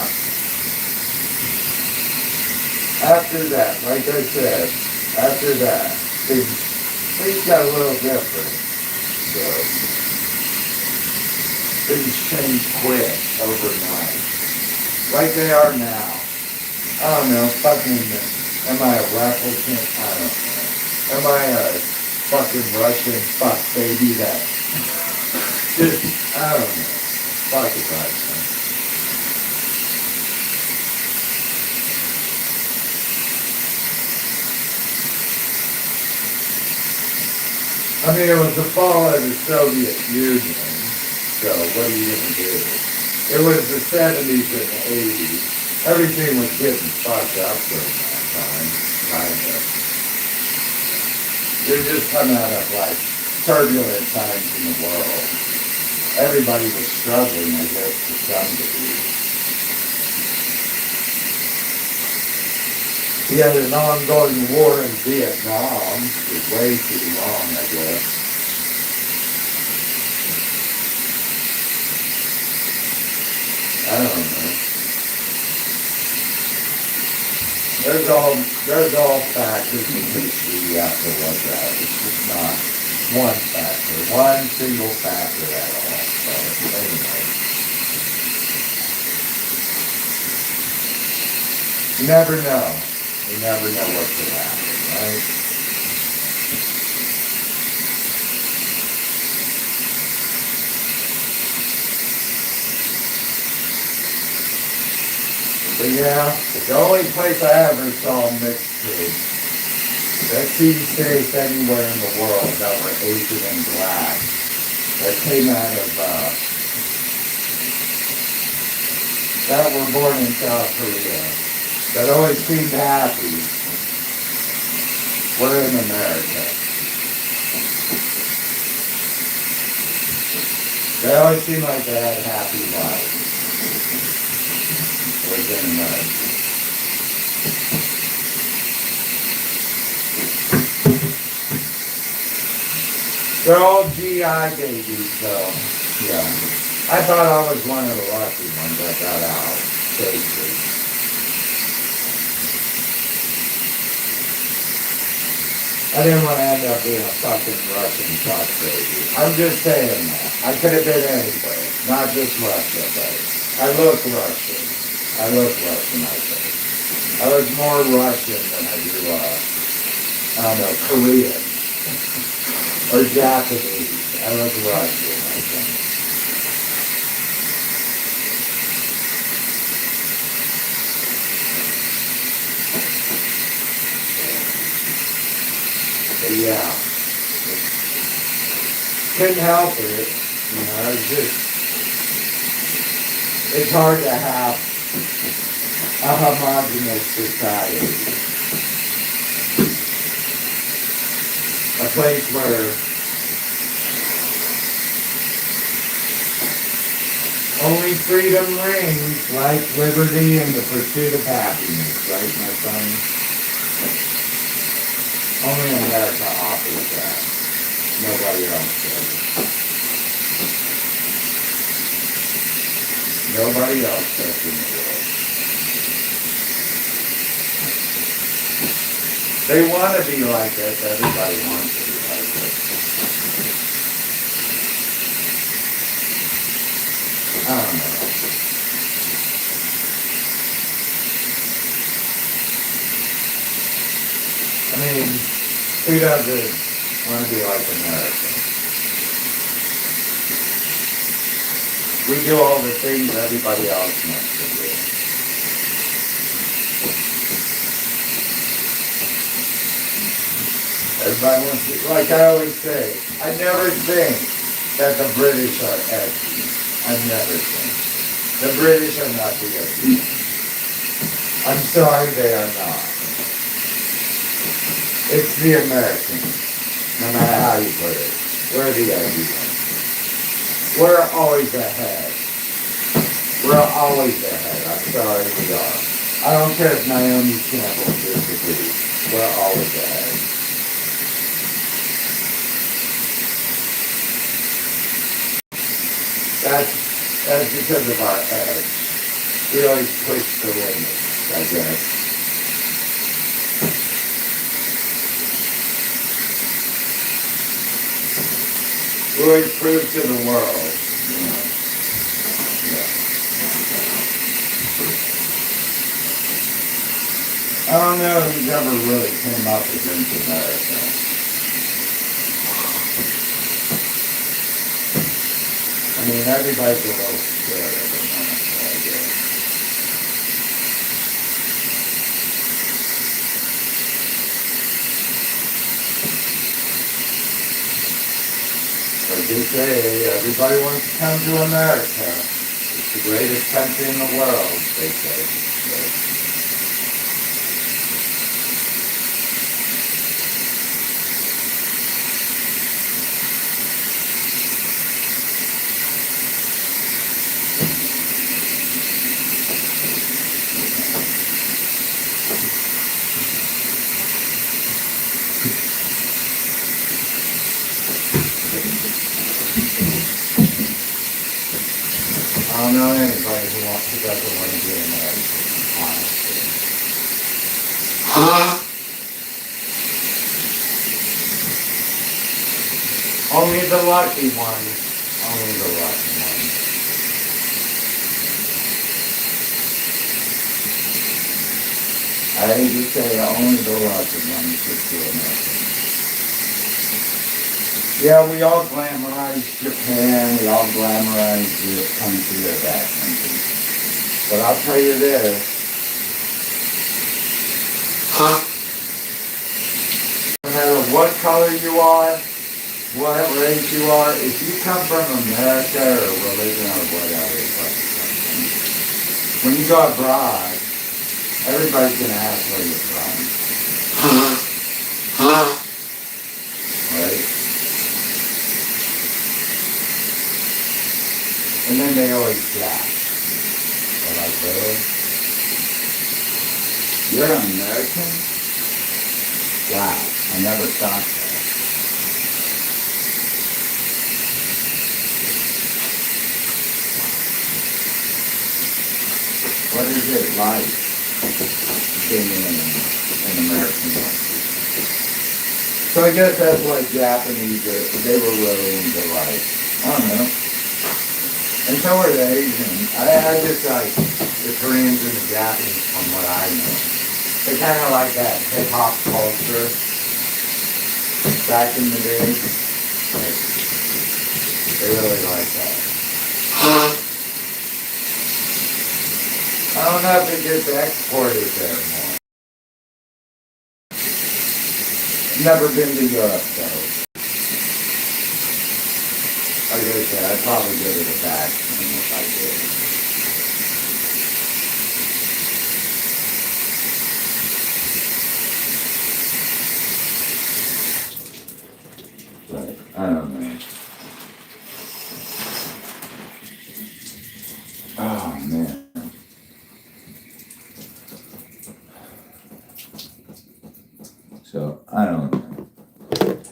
Speaker 1: After that, like I said, after that, things got a little different. So things changed quick overnight. Like they are now. I don't know, fucking. Am I a replicant? I don't know. Am I a fucking Russian fuck baby that just, I don't know. Fuck it, Russian. I mean, it was the fall of the Soviet Union, so what are you going to do? It was the 70s and the 80s. Everything was getting fucked up during that time, kind of. They're just coming out of like turbulent times in the world. Everybody was struggling, I guess, to some degree. We had an ongoing war in Vietnam for way too long, I guess. I don't know. There's all factors in history you have to look at. It's just not one factor, one single factor at all. So anyway. You never know. You never know what could happen, right? But yeah, the only place I ever saw mixed kids that seemed safe anywhere in the world that were Asian and black, that came out of, that were born in South Korea, that always seemed happy, were in America. They always seemed like they had a happy life. Was in America. They're all GI babies, so yeah. I thought I was one of the lucky ones that got out safely. I didn't want to end up being a fucking Russian fuck baby. I'm just saying that. I could have been anywhere, not just Russia, but I look Russian. I look Russian, I think. I was more Russian than I do, I don't know, Korean. Or Japanese. I look Russian, I think. But yeah. Couldn't help it. You know, it's hard to have a homogenous society. A place where
Speaker 2: Only freedom rings, life, liberty, and the pursuit of happiness, right, my son? Only America offers that. Nobody else does. Nobody else does in the world. They want to be like us. Everybody wants to be like us. I don't know. I mean, who doesn't want to be like America? We do all the things everybody else wants to do. Everybody wants to, like I always say, I never think that the British are edgy. I never think. The British are not the edgy. I'm sorry, they are not. It's the Americans, no matter how you put it. We're the edgy ones. We're always ahead. We're always ahead. I'm sorry, we are. I don't care if Naomi Campbell disagrees. We're always ahead. That's because of our edge. We always push the limits, I guess. We always prove to the world, you know. Yeah. I don't know who's ever really came up against America. I mean, everybody's a little scared of America, I guess. Like they say, everybody wants to come to America. It's the greatest country in the world, they say. I don't know anybody who doesn't want to be American, honestly. Only the lucky ones. Only the lucky ones. I hate to say only the lucky ones should be American. Yeah, we all glamorize Japan, we all glamorize this country or that country. But I'll tell you this. No matter what color you are, what race you are, if you come from America or religion or whatever, when you go abroad, everybody's going to ask where you're from. Right? And then they always gasp. They're like, really? You're an American? Wow, I never thought that. What is it like being in American country? So I guess that's why Japanese, they were really into like, I don't know. And so are the Asians. I just like the Koreans and the Japanese from what I know. They kind of like that hip-hop culture back in the day. Like, they really like that. I don't know if it gets exported there more. Never been to Europe though. Like I said, I'd probably go to the vaccine if I did. But I don't know. don't know.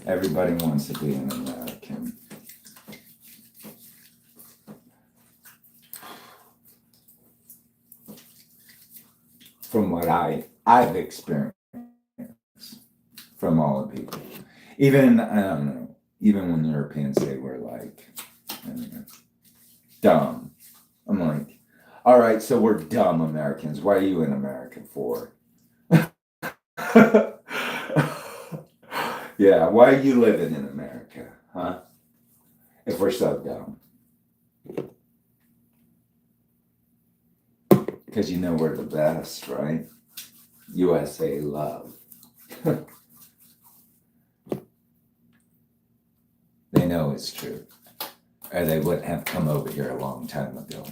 Speaker 2: Everybody wants to be an American. From what I've experienced from all the people. Even, I don't know, even when Europeans say we're like, I don't know, dumb. I'm like, all right, so we're dumb Americans. Why are you in America for? Yeah, why are you living in America, huh? If we're so dumb. Because you know we're the best, right? USA love. They know it's true. Or they wouldn't have come over here a long time ago.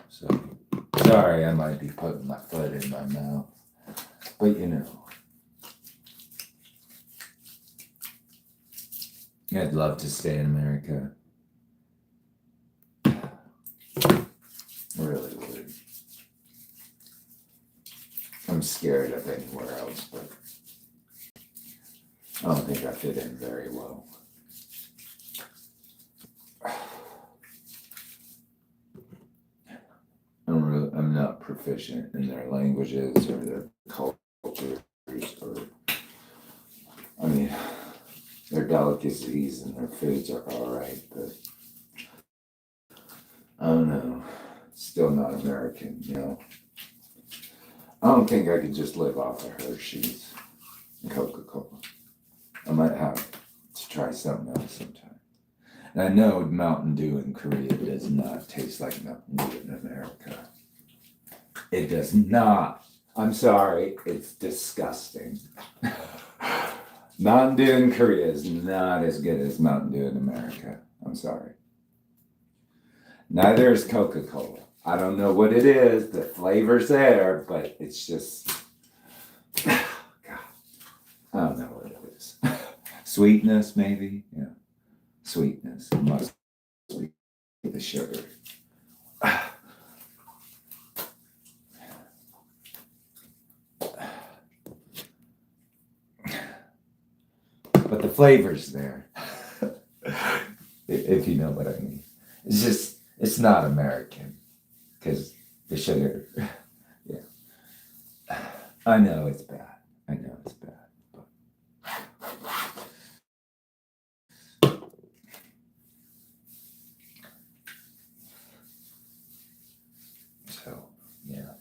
Speaker 2: So, sorry, I might be putting my foot in my mouth. But you know, I'd love to stay in America. Really would. I'm scared of anywhere else, but I don't think I fit in very well. I'm not proficient in their languages or their cultures, or I mean, their delicacies and their foods are all right, but I don't know. Still not American, you know. I don't think I could just live off of Hershey's and Coca-Cola. I might have to try something else sometime. And I know Mountain Dew in Korea does not taste like Mountain Dew in America. It does not. I'm sorry, it's disgusting. Mountain Dew in Korea is not as good as Mountain Dew in America. I'm sorry. Neither is Coca-Cola. I don't know what it is. The flavor's there, but it's just, God, I don't know what it is. Sweetness, maybe? Yeah. Sweetness. It must be the sugar. But the flavor's there. If you know what I mean. It's just, it's not American. Because the sugar, yeah. I know it's bad. I know it's bad. But... So, yeah.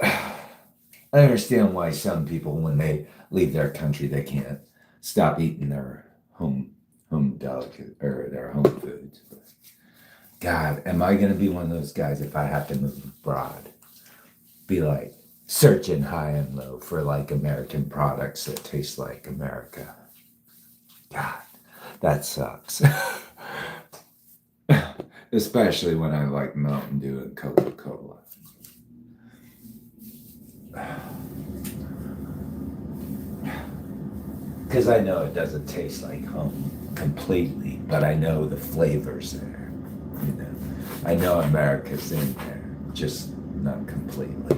Speaker 2: I understand why some people, when they leave their country, they can't stop eating their home delicate or their home foods. But God, am I going to be one of those guys if I have to move abroad? Be like searching high and low for like American products that taste like America. God, that sucks. Especially when I like Mountain Dew and Coca-Cola. Because I know it doesn't taste like home completely, but I know the flavor's there. You know, I know America's in there, just not completely.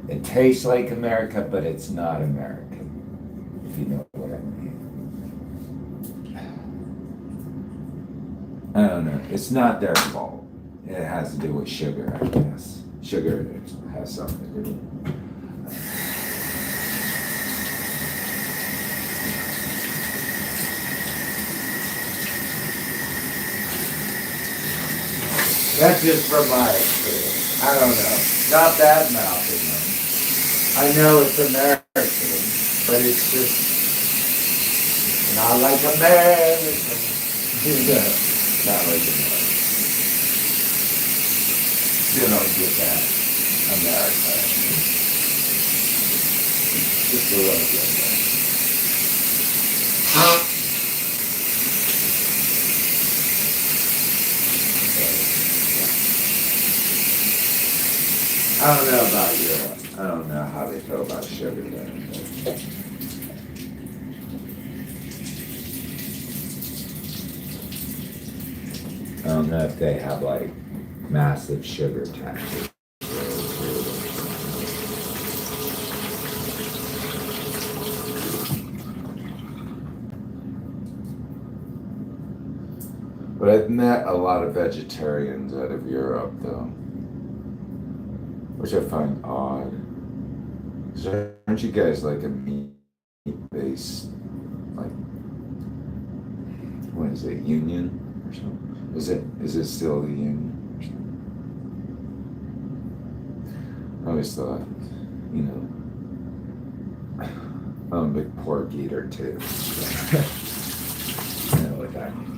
Speaker 2: It tastes like America, but it's not American, if you know what I mean. I don't know. It's not their fault. It has to do with sugar, I guess. Sugar has something to do with it. That's just from my experience. I don't know. Not bad mouthing them. I know it's American, but it's just not like American. Not like American. You don't get that, America. Just a little bit. I don't know about Europe. I don't know how they feel about sugar there. But I don't know if they have like massive sugar taxes. But I've met a lot of vegetarians out of Europe, though, which I find odd. So aren't you guys like a meat-based, like, what is it, union or something? Is it still the union or something? I always thought, you know, I'm a big pork eater too. I know what that means.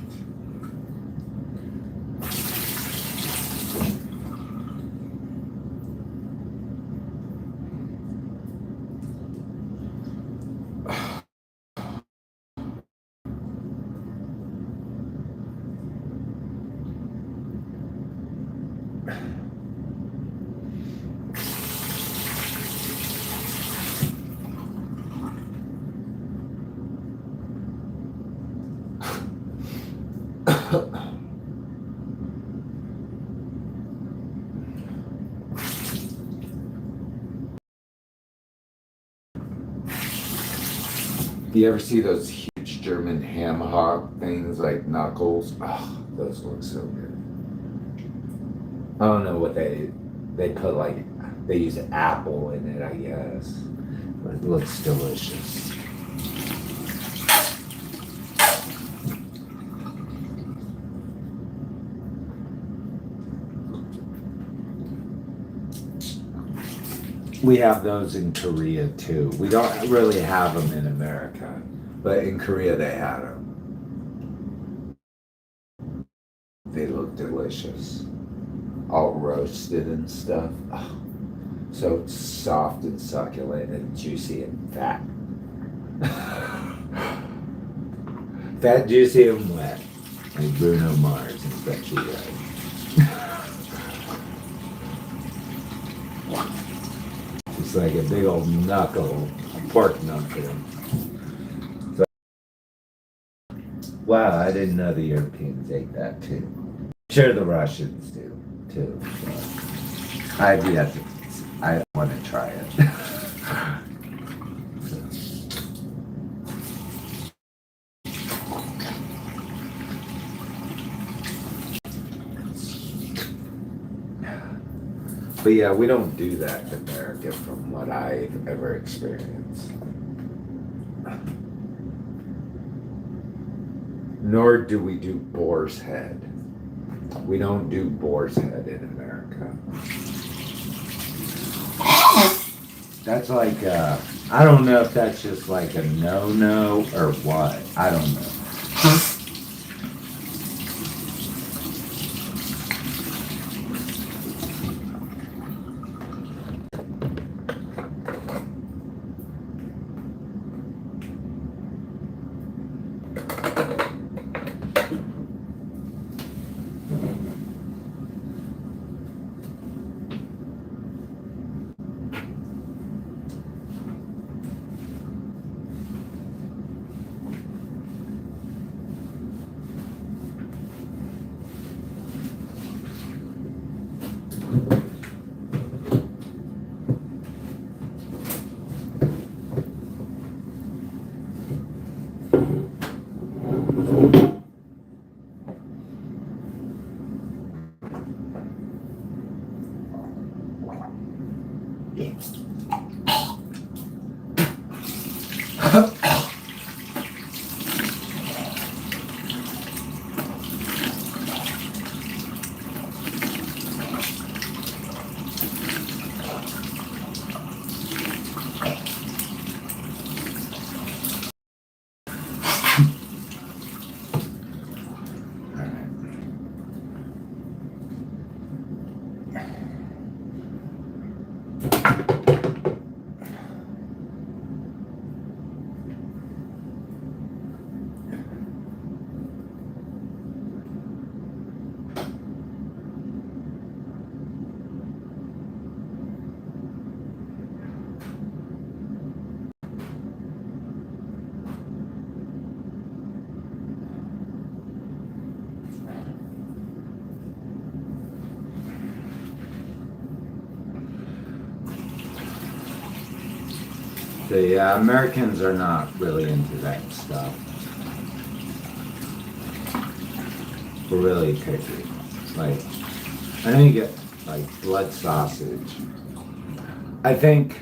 Speaker 2: Do you ever see those huge German ham hock things like knuckles? Oh, those look so good. I don't know what they put, like they use apple in it, I guess, but it looks delicious. We have those in Korea too. We don't really have them in America, but in Korea they had them. They look delicious, all roasted and stuff. Oh, so soft and succulent and juicy and fat. Fat, juicy, and wet, like Bruno Mars and Becky Ray. It's like a big old knuckle, a pork knuckle. So, wow, I didn't know the Europeans ate that too. I'm sure the Russians do too. So I want to try it. But yeah, we don't do that in America from what I've ever experienced. Nor do we do boar's head. We don't do boar's head in America. That's like, I don't know if that's just like a no-no or what. I don't know. So yeah, Americans are not really into that stuff. We're really picky. Like, I think you get like blood sausage. I think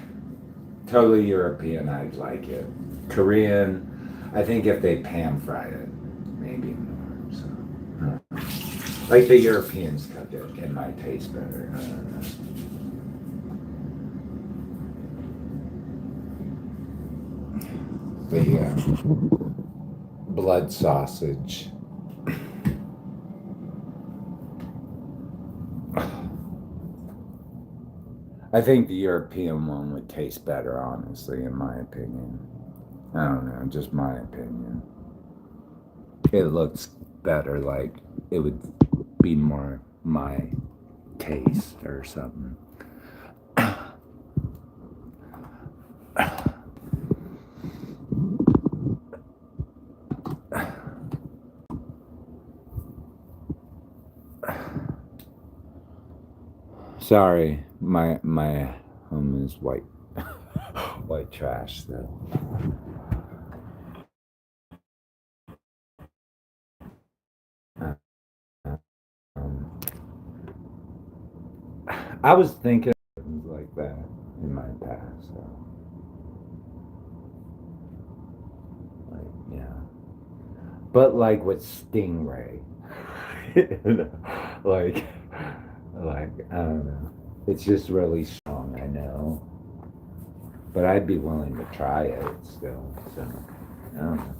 Speaker 2: totally European, I'd like it. Korean, I think if they pan fry it, maybe more. So, like the Europeans cook it, it might taste better. I don't know. But yeah, blood sausage. I think the European one would taste better, honestly, in my opinion. I don't know, just my opinion. It looks better, like it would be more my taste or something. Sorry, my home is white white trash though. Um, I was thinking of things like that in my past. So, like, yeah, but like with Stingray, like, I don't know. It's just really strong. I know, but I'd be willing to try it still. So, I don't know.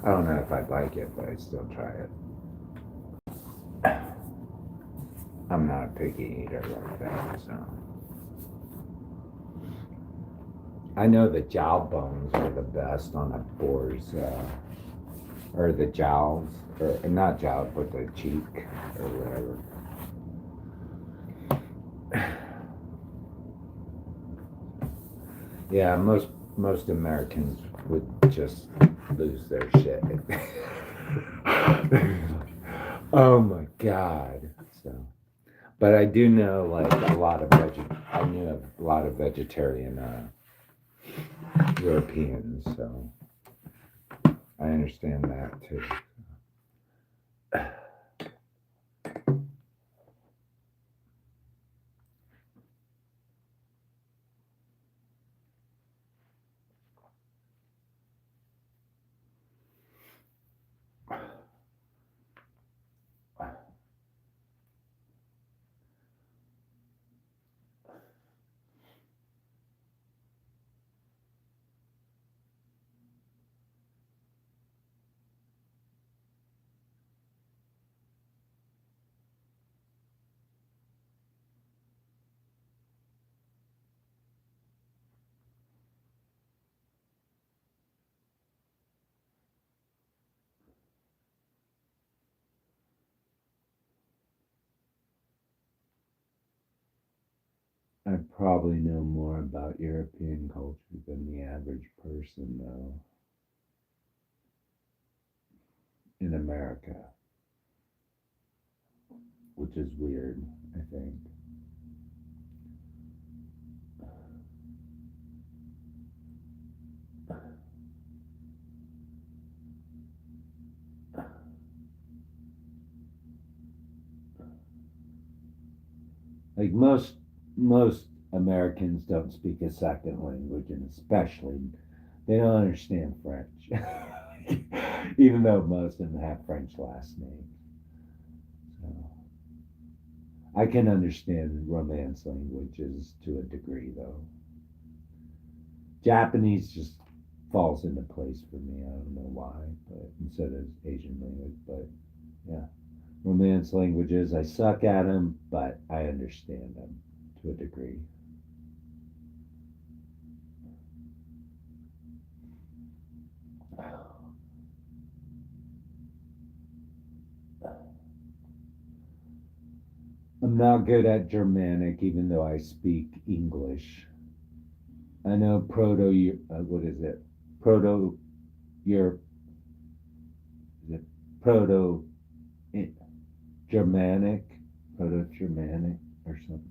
Speaker 2: I don't know if I'd like it, but I'd still try it. I'm not a picky eater like that, so. I know the jowl bones are the best on a boar's, or the jowls, or not jowls, but the cheek, or whatever. Yeah, most Americans would just lose their shit. Oh my god. So, but I do know like I knew a lot of vegetarian Europeans, so I understand that too. I probably know more about European culture than the average person, though, in America, which is weird, I think. Like most Americans don't speak a second language, and especially they don't understand French, even though most of them have French last names. So I can understand Romance languages to a degree, though. Japanese just falls into place for me. I don't know why, but instead of Asian language, but yeah. Romance languages, I suck at them, but I understand them to a degree. I'm not good at Germanic, even though I speak English. I know what is it? Proto Europe, is it Proto Germanic? Proto Germanic or something.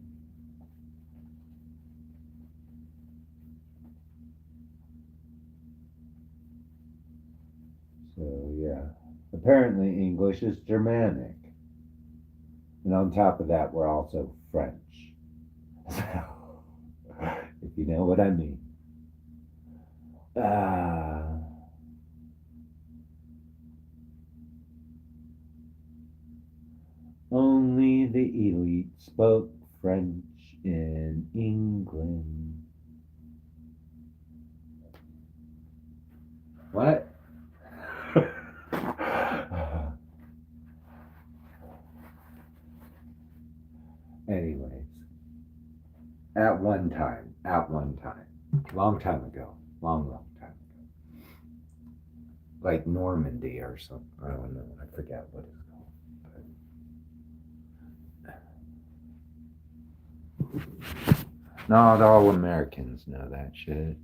Speaker 3: So, yeah. Apparently, English is Germanic. And on top of that, we're also French. So, if you know what I mean. Only the elite spoke French in England. What? Anyways, at one time, long time ago, long time ago, like Normandy or something. I don't know. I forget what it's called. But not all Americans know that shit.